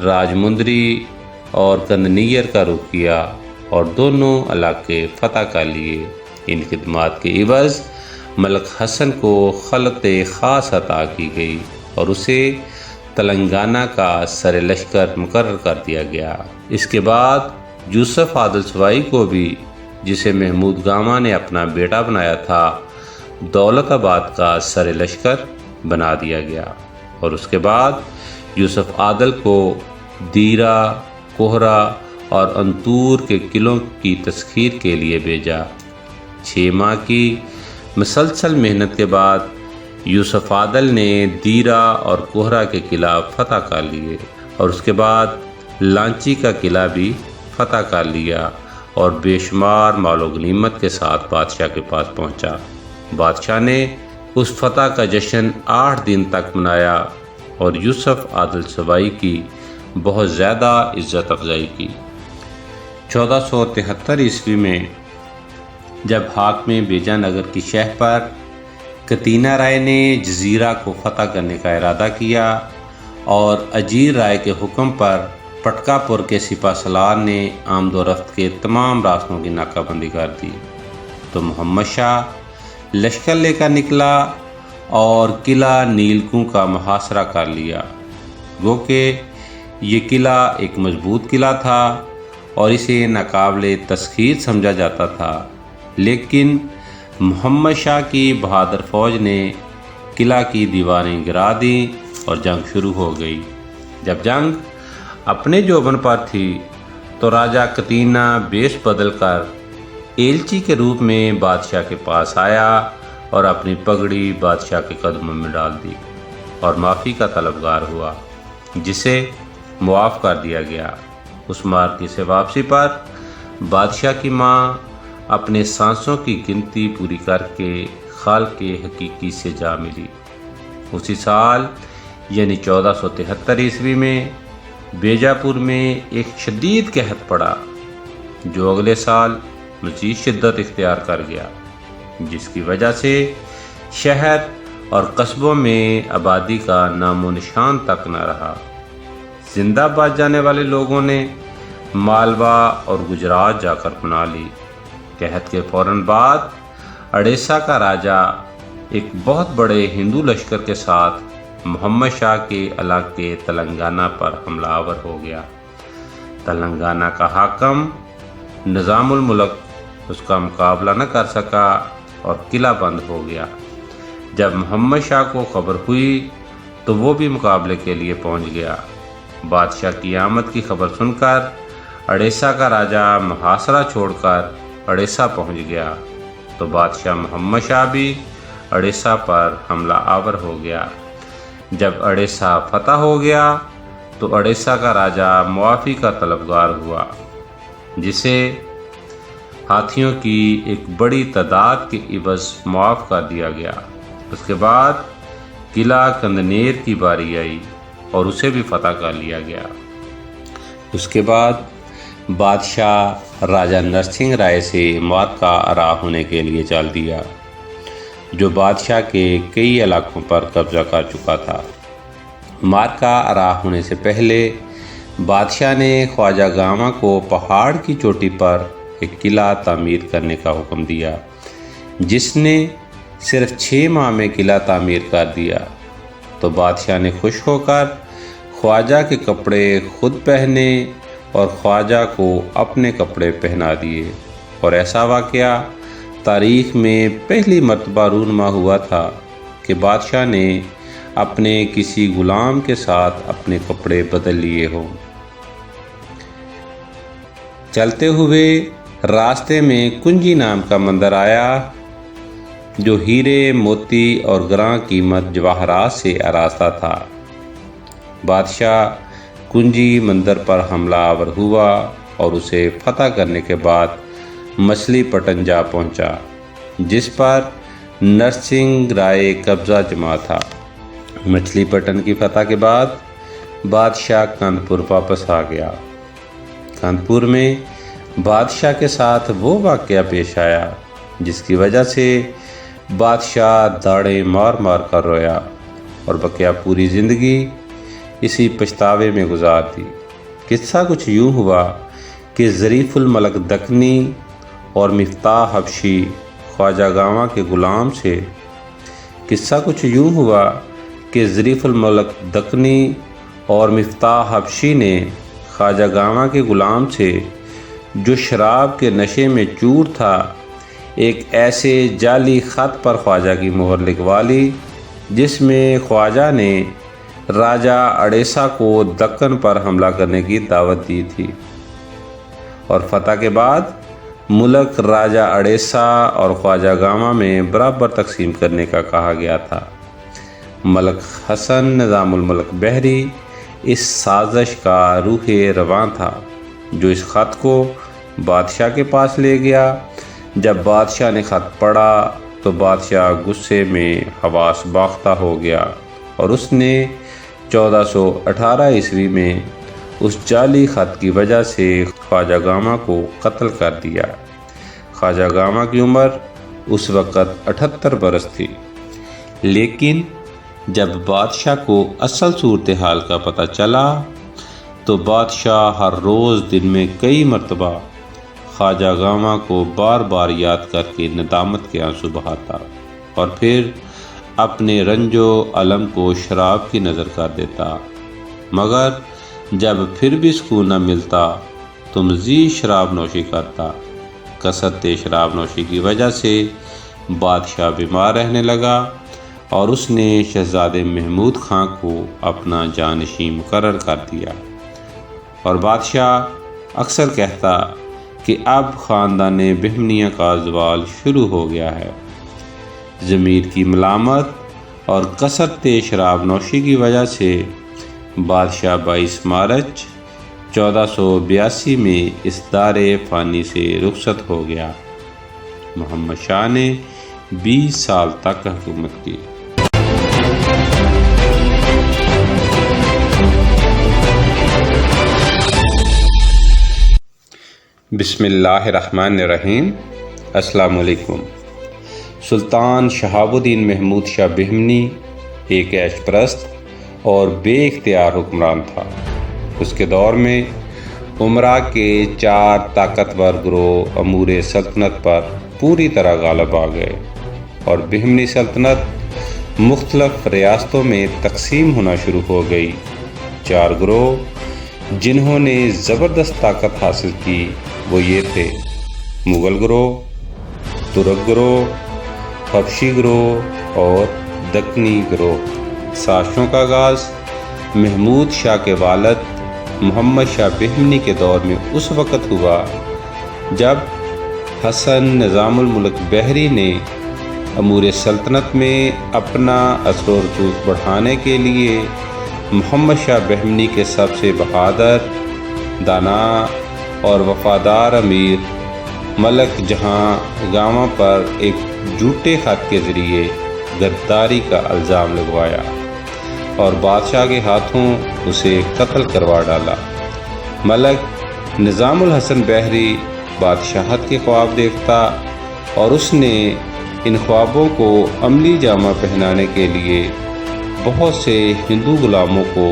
راجمندری اور کندنیر کا رخ کیا اور دونوں علاقے فتح کر لیے۔ ان خدمات کے عوض ملک حسن کو خلعت خاص عطا کی گئی اور اسے تلنگانہ کا سر لشکر مقرر کر دیا گیا۔ اس کے بعد یوسف عادل سوائی کو بھی، جسے محمود گامہ نے اپنا بیٹا بنایا تھا، دولت آباد کا سر لشکر بنا دیا گیا اور اس کے بعد یوسف عادل کو دیرہ، کوہرا اور انتور کے قلعوں کی تسخیر کے لیے بھیجا۔ 6 ماہ کی مسلسل محنت کے بعد یوسف عادل نے دیرہ اور کوہرا کے قلعہ فتح کر لیے اور اس کے بعد لانچی کا قلعہ بھی فتح کر لیا اور بے شمار مال و غنیمت کے ساتھ بادشاہ کے پاس پہنچا۔ بادشاہ نے اس فتح کا جشن 8 دن تک منایا اور یوسف عادل سوائی کی بہت زیادہ عزت افزائی کی۔ 1473 عیسوی میں جب حاکم بیجا نگر کی شہ پر کتینہ رائے نے جزیرہ کو فتح کرنے کا ارادہ کیا اور اجیر رائے کے حکم پر پٹکا پور کے سپہ سالار نے آمد و رفت کے تمام راستوں کی ناکہ بندی کر دی، تو محمد شاہ لشکر لے کر نکلا اور قلعہ نیلکوں کا محاصرہ کر لیا۔ گو کہ یہ قلعہ ایک مضبوط قلعہ تھا اور اسے ناقابل تسخیر سمجھا جاتا تھا، لیکن محمد شاہ کی بہادر فوج نے قلعہ کی دیواریں گرا دیں اور جنگ شروع ہو گئی۔ جب جنگ اپنے جوبن پر تھی تو راجہ کتینہ بیش بدل کر ایلچی کے روپ میں بادشاہ کے پاس آیا اور اپنی پگڑی بادشاہ کے قدموں میں ڈال دی اور معافی کا طلبگار ہوا، جسے معاف کر دیا گیا۔ اس مارکی سے واپسی پر بادشاہ کی ماں اپنے سانسوں کی گنتی پوری کر کے خالق حقیقی سے جا ملی۔ اسی سال یعنی 1473 عیسوی میں بیجاپور میں ایک شدید قحط پڑا جو اگلے سال مزید شدت اختیار کر گیا، جس کی وجہ سے شہر اور قصبوں میں آبادی کا نام و نشان تک نہ رہا۔ زندہ بچ جانے والے لوگوں نے مالوا اور گجرات جا کر پناہ لی۔ قحط کے فوراً بعد اڑیسہ کا راجہ ایک بہت بڑے ہندو لشکر کے ساتھ محمد شاہ کے علاقے تلنگانہ پر حملہ آور ہو گیا۔ تلنگانہ کا حاکم نظام الملک اس کا مقابلہ نہ کر سکا اور قلعہ بند ہو گیا۔ جب محمد شاہ کو خبر ہوئی تو وہ بھی مقابلے کے لیے پہنچ گیا۔ بادشاہ کی آمد کی خبر سن کر اڑیسہ کا راجہ محاصرہ چھوڑ کر اڑیسہ پہنچ گیا، تو بادشاہ محمد شاہ بھی اڑیسہ پر حملہ آور ہو گیا۔ جب اڑیسہ فتح ہو گیا تو اڑیسہ کا راجہ معافی کا طلبگار ہوا، جسے ہاتھیوں کی ایک بڑی تعداد کے عوض معاف کر دیا گیا۔ اس کے بعد قلعہ کندنیر کی باری آئی اور اسے بھی فتح کر لیا گیا۔ اس کے بعد بادشاہ راجہ نرسنگھ رائے سے مارکا آراء ہونے کے لیے چل دیا، جو بادشاہ کے کئی علاقوں پر قبضہ کر چکا تھا۔ مارکا آراء ہونے سے پہلے بادشاہ نے خواجہ گامہ کو پہاڑ کی چوٹی پر ایک قلعہ تعمیر کرنے کا حکم دیا، جس نے صرف 6 ماہ میں قلعہ تعمیر کر دیا، تو بادشاہ نے خوش ہو کر خواجہ کے کپڑے خود پہنے اور خواجہ کو اپنے کپڑے پہنا دیے، اور ایسا واقعہ تاریخ میں پہلی مرتبہ رونما ہوا تھا کہ بادشاہ نے اپنے کسی غلام کے ساتھ اپنے کپڑے بدل لیے ہوں۔ چلتے ہوئے راستے میں کنجی نام کا مندر آیا، جو ہیرے، موتی اور گراں قیمت جواہرات سے آراستہ تھا۔ بادشاہ کنجی مندر پر حملہ آور ہوا اور اسے فتح کرنے کے بعد مچھلی پٹن جا پہنچا، جس پر نرسنگھ رائے قبضہ جما تھا۔ مچھلی پٹن کی فتح کے بعد بادشاہ کانپور واپس آ گیا۔ کانپور میں بادشاہ کے ساتھ وہ واقعہ پیش آیا جس کی وجہ سے بادشاہ داڑیں مار مار کر رویا اور بقیہ پوری زندگی اسی پچھتاوے میں گزار دی قصہ کچھ یوں ہوا کہ ظریف الملک دکنی اور مفتاح حبشی خواجہ گاواں کے غلام سے قصہ کچھ یوں ہوا کہ ظریف الملک دکنی اور مفتاح حبشی نے خواجہ گاواں کے غلام سے جو شراب کے نشے میں چور تھا ایک ایسے جعلی خط پر خواجہ کی مہر لگوا لی جس میں خواجہ نے راجہ اڑیسہ کو دکن پر حملہ کرنے کی دعوت دی تھی اور فتح کے بعد ملک راجہ اڑیسہ اور خواجہ گاواں میں برابر تقسیم کرنے کا کہا گیا تھا۔ ملک حسن نظام الملک بحری اس سازش کا روح رواں تھا جو اس خط کو بادشاہ کے پاس لے گیا۔ جب بادشاہ نے خط پڑھا تو بادشاہ غصے میں حواس باختہ ہو گیا اور اس نے 1418 عیسوی میں اس جعلی خط کی وجہ سے خواجہ گاواں کو قتل کر دیا۔ خواجہ گاواں کی عمر اس وقت 78 برس تھی، لیکن جب بادشاہ کو اصل صورتحال کا پتہ چلا تو بادشاہ ہر روز دن میں کئی مرتبہ خواجہ گاواں کو بار بار یاد کر کے ندامت کے آنسو بہاتا اور پھر اپنے رنج و الم کو شراب کی نظر کر دیتا، مگر جب پھر بھی سکون نہ ملتا تو مزید شراب نوشی کرتا۔ کثرت شراب نوشی کی وجہ سے بادشاہ بیمار رہنے لگا اور اس نے شہزادے محمود خان کو اپنا جانشین مقرر کر دیا، اور بادشاہ اکثر کہتا کہ اب خاندان بہمنیہ کا زوال شروع ہو گیا ہے۔ ضمیر کی ملامت اور کثرت شراب نوشی کی وجہ سے بادشاہ 22 مارچ 1482 میں اس دار فانی سے رخصت ہو گیا۔ محمد شاہ نے 20 سال تک حکومت کی۔ بسم اللہ الرحمن الرحیم۔ السلام علیکم۔ سلطان شہاب الدین محمود شاہ بہمنی ایک عیش پرست اور بے اختیار حکمران تھا۔ اس کے دور میں امراء کے 4 طاقتور گروہ امور سلطنت پر پوری طرح غالب آ گئے اور بہمنی سلطنت مختلف ریاستوں میں تقسیم ہونا شروع ہو گئی۔ 4 گروہ جنہوں نے زبردست طاقت حاصل کی وہ یہ تھے: مغل گروہ، ترک گروہ، حبشی گروہ اور دکنی گروہ۔ سازشوں کا آغاز محمود شاہ کے والد محمد شاہ بہمنی کے دور میں اس وقت ہوا جب حسن نظام الملک بحری نے امور سلطنت میں اپنا اثر و رسوخ بڑھانے کے لیے محمد شاہ بہمنی کے سب سے بہادر، دانا اور وفادار امیر ملک جہاں گاواں پر ایک جھوٹے خط کے ذریعے غداری کا الزام لگوایا اور بادشاہ کے ہاتھوں اسے قتل کروا ڈالا۔ ملک نظام الحسن بحری بادشاہت کے خواب دیکھتا اور اس نے ان خوابوں کو عملی جامہ پہنانے کے لیے بہت سے ہندو غلاموں کو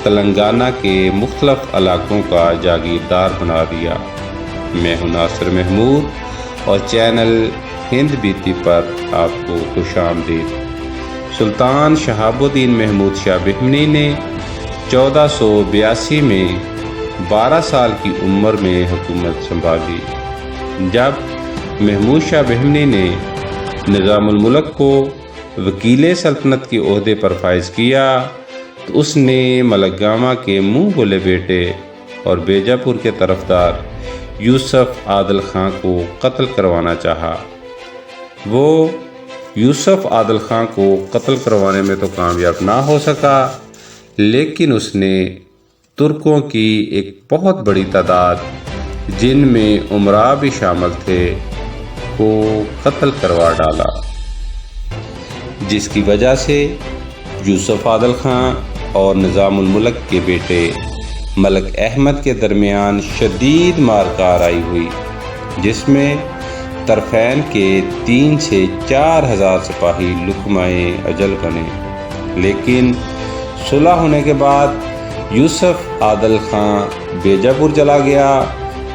تلنگانہ کے مختلف علاقوں کا جاگیردار بنا دیا۔ میں ہوں ناصر محمود اور چینل ہند بیتی پر آپ کو خوش آمدید۔ سلطان شہاب الدین محمود شاہ بہمنی نے 1482 میں 12 سال کی عمر میں حکومت سنبھالی۔ جب محمود شاہ بہمنی نے نظام الملک کو وکیل سلطنت کے عہدے پر فائز کیا تو اس نے ملک گاواں کے منہ بولے بیٹے اور بیجا پور کے طرفدار یوسف عادل خان کو قتل کروانا چاہا۔ وہ یوسف عادل خان کو قتل کروانے میں تو کامیاب نہ ہو سکا، لیکن اس نے ترکوں کی ایک بہت بڑی تعداد جن میں امراء بھی شامل تھے کو قتل کروا ڈالا، جس کی وجہ سے یوسف عادل خان اور نظام الملک کے بیٹے ملک احمد کے درمیان شدید مارکار آئی ہوئی، جس میں طرفین کے 3 سے 4 ہزار سپاہی لقمۂ اجل بنے۔ لیکن صلح ہونے کے بعد یوسف عادل خان بیجاپور چلا گیا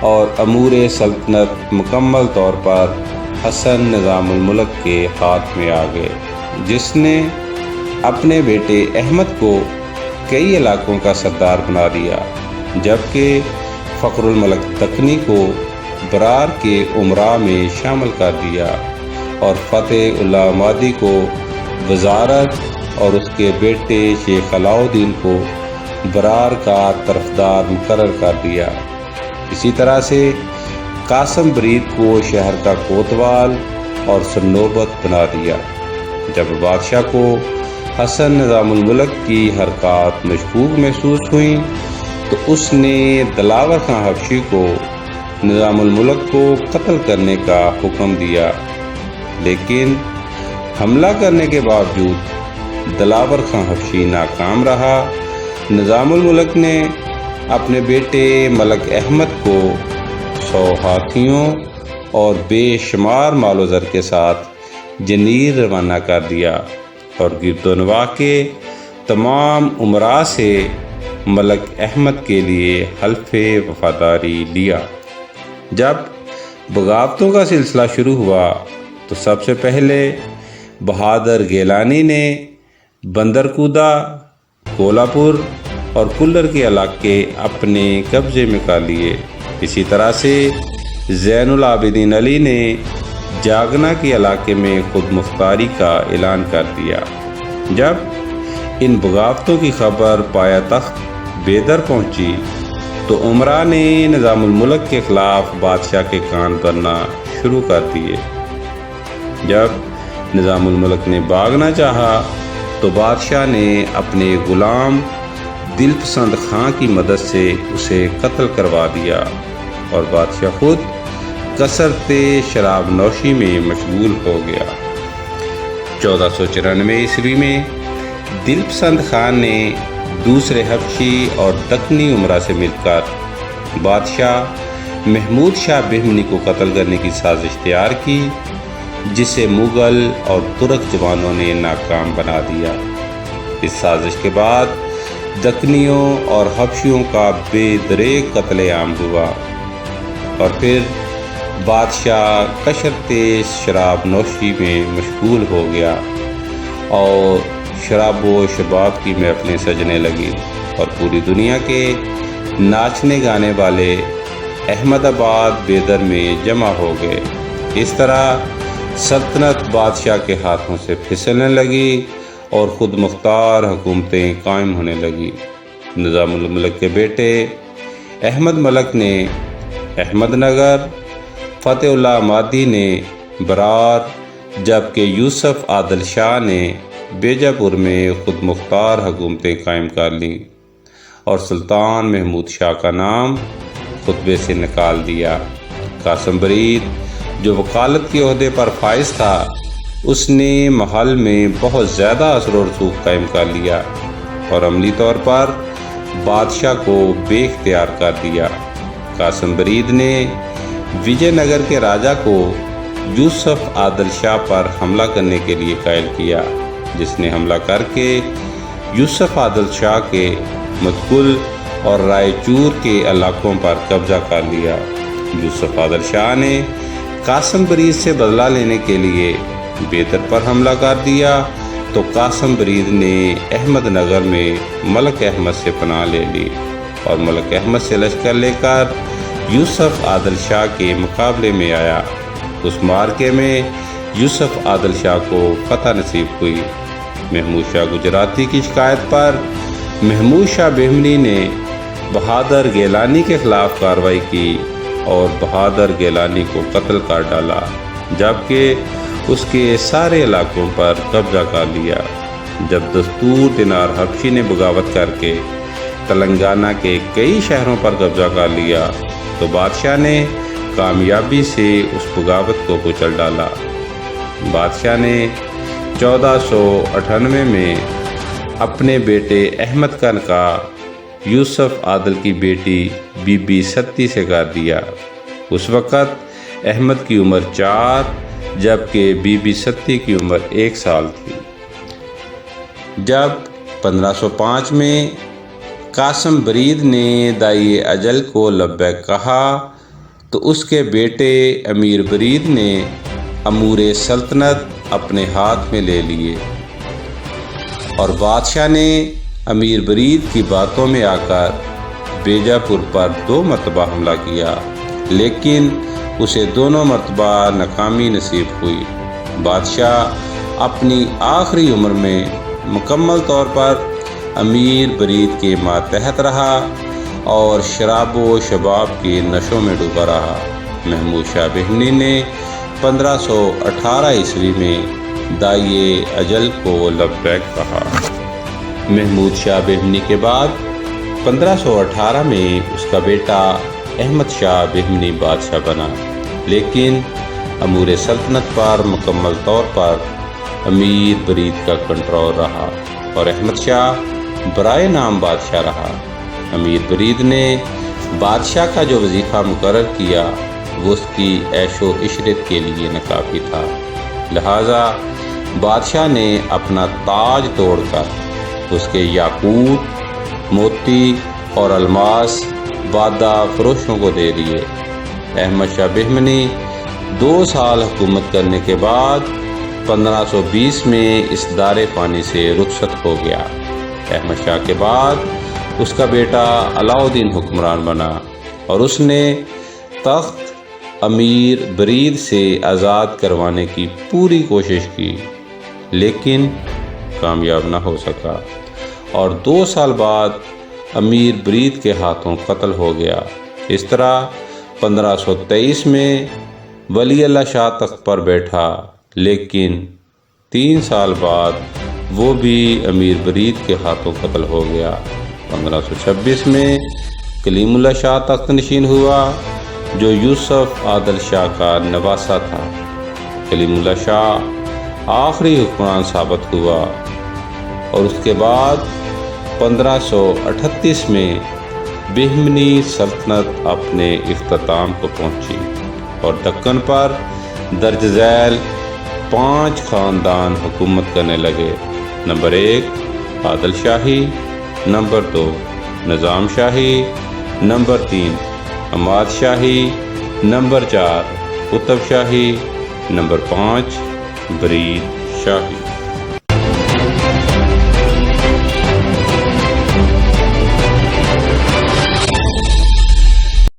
اور امور سلطنت مکمل طور پر حسن نظام الملک کے ہاتھ میں آ گئے، جس نے اپنے بیٹے احمد کو کئی علاقوں کا سردار بنا دیا، جبکہ فخر الملک دکنی کو برار کے امراء میں شامل کر دیا اور فتح اللہ مادی کو وزارت اور اس کے بیٹے شیخ علاؤدین کو برار کا طرفدار مقرر کر دیا۔ اسی طرح سے قاسم برید کو شہر کا کوتوال اور سرنوبت بنا دیا۔ جب بادشاہ کو حسن نظام الملک کی حرکات مشکوک محسوس ہوئیں تو اس نے دلاور خان حبشی کو نظام الملک کو قتل کرنے کا حکم دیا، لیکن حملہ کرنے کے باوجود دلاور خان حبشی ناکام رہا۔ نظام الملک نے اپنے بیٹے ملک احمد کو 100 ہاتھیوں اور بے شمار مال و زر کے ساتھ جنیر روانہ کر دیا اور گرد و نواح کے تمام امراء سے ملک احمد کے لیے حلف وفاداری لیا۔ جب بغاوتوں کا سلسلہ شروع ہوا تو سب سے پہلے بہادر گیلانی نے بندرکودہ، کولہاپور اور کلر کے علاقے اپنے قبضے میں کر لیے۔ اسی طرح سے زین العابدین علی نے جاگنا کے علاقے میں خود مختاری کا اعلان کر دیا۔ جب ان بغاوتوں کی خبر پایا تخت بیدر پہنچی تو امراء نے نظام الملک کے خلاف بادشاہ کے کان بھرنا شروع کر دیے۔ جب نظام الملک نے بھاگنا چاہا تو بادشاہ نے اپنے غلام دل پسند خان کی مدد سے اسے قتل کروا دیا اور بادشاہ خود کثرت شراب نوشی میں مشغول ہو گیا۔ 1494 عیسوی میں دل پسند خان نے دوسرے حبشی اور دکنی امراء سے مل کر بادشاہ محمود شاہ بہمنی کو قتل کرنے کی سازش تیار کی، جسے مغل اور ترک جوانوں نے ناکام بنا دیا۔ اس سازش کے بعد دکنیوں اور حبشیوں کا بے دریغ قتل عام ہوا اور پھر بادشاہ کثرت شراب نوشی میں مشغول ہو گیا اور شراب و شباب کی محفلیں سجنے لگی اور پوری دنیا کے ناچنے گانے والے احمد آباد بیدر میں جمع ہو گئے۔ اس طرح سلطنت بادشاہ کے ہاتھوں سے پھسلنے لگی اور خود مختار حکومتیں قائم ہونے لگی۔ نظام الملک کے بیٹے احمد ملک نے احمد نگر، فتح اللہ مادی نے برار، جبکہ یوسف عادل شاہ نے بیجاپور میں خود مختار حکومتیں قائم کر لیں اور سلطان محمود شاہ کا نام خطبے سے نکال دیا۔ قاسم برید جو وکالت کے عہدے پر فائز تھا، اس نے محل میں بہت زیادہ اثر و رسوخ قائم کر لیا اور عملی طور پر بادشاہ کو بے اختیار کر دیا۔ قاسم برید نے وجے نگر کے راجہ کو یوسف عادل شاہ پر حملہ کرنے کے لیے قائل کیا، جس نے حملہ کر کے یوسف عادل شاہ کے متکل اور رائے چور کے علاقوں پر قبضہ کر لیا۔ یوسف عادل شاہ نے قاسم برید سے بدلہ لینے کے لیے بیدر پر حملہ کر دیا تو قاسم برید نے احمد نگر میں ملک احمد سے پناہ لے لی اور ملک احمد سے لشکر لے کر یوسف عادل شاہ کے مقابلے میں آیا۔ اس معرکے میں یوسف عادل شاہ کو فتح نصیب ہوئی۔ محمود شاہ گجراتی کی شکایت پر محمود شاہ بہمنی نے بہادر گیلانی کے خلاف کارروائی کی اور بہادر گیلانی کو قتل کر ڈالا، جبکہ اس کے سارے علاقوں پر قبضہ کر لیا۔ جب دستور دینار حبشی نے بغاوت کر کے تلنگانہ کے کئی شہروں پر قبضہ کر لیا تو بادشاہ نے کامیابی سے اس بغاوت کو کچل ڈالا۔ بادشاہ نے 1498 میں اپنے بیٹے احمد کا نکاح یوسف عادل کی بیٹی بی بی ستی سے کر دیا۔ اس وقت احمد کی عمر 4 جبکہ بی بی ستی کی عمر 1 سال تھی۔ جب 1505 میں قاسم برید نے دائی اجل کو لبیک کہا تو اس کے بیٹے امیر برید نے امور سلطنت اپنے ہاتھ میں لے لیے اور بادشاہ نے امیر برید کی باتوں میں آ کر بیجاپور پر 2 مرتبہ حملہ کیا، لیکن اسے دونوں مرتبہ ناکامی نصیب ہوئی۔ بادشاہ اپنی آخری عمر میں مکمل طور پر امیر برید کے ماتحت رہا اور شراب و شباب کی نشوں میں ڈوبا رہا۔ محمود شاہ بہمنی نے 1518 عیسوی میں دائی اجل کو لبیک کہا۔ محمود شاہ بہمنی کے بعد 1518 میں اس کا بیٹا احمد شاہ بہمنی بادشاہ بنا، لیکن امور سلطنت پر مکمل طور پر امیر برید کا کنٹرول رہا اور احمد شاہ برائے نام بادشاہ رہا۔ امیر برید نے بادشاہ کا جو وظیفہ مقرر کیا وہ اس کی عیش و عشرت کے لیے ناکافی تھا، لہٰذا بادشاہ نے اپنا تاج توڑ کر اس کے یاقوت، موتی اور الماس بادہ فروشوں کو دے دیے۔ احمد شاہ بہمنی 2 سال حکومت کرنے کے بعد 1520 میں اس دار فانی سے رخصت ہو گیا۔ احمد شاہ کے بعد اس کا بیٹا علاء الدین حکمران بنا اور اس نے تخت امیر برید سے آزاد کروانے کی پوری کوشش کی، لیکن کامیاب نہ ہو سکا اور 2 سال بعد امیر برید کے ہاتھوں قتل ہو گیا۔ اس طرح 1523 میں ولی اللہ شاہ تخت پر بیٹھا، لیکن 3 سال بعد وہ بھی امیر برید کے ہاتھوں قتل ہو گیا۔ 1526 میں کلیم اللہ شاہ تخت نشین ہوا جو یوسف عادل شاہ کا نواسہ تھا۔ کلیم اللہ شاہ آخری حکمران ثابت ہوا اور اس کے بعد 1538 میں بہمنی سلطنت اپنے اختتام کو پہنچی اور دکن پر درج ذیل 5 خاندان حکومت کرنے لگے۔ نمبر 1 عادل شاہی، نمبر 2 نظام شاہی، نمبر 3 عماد شاہی، نمبر 4 قطب شاہی، نمبر 5 برید شاہی۔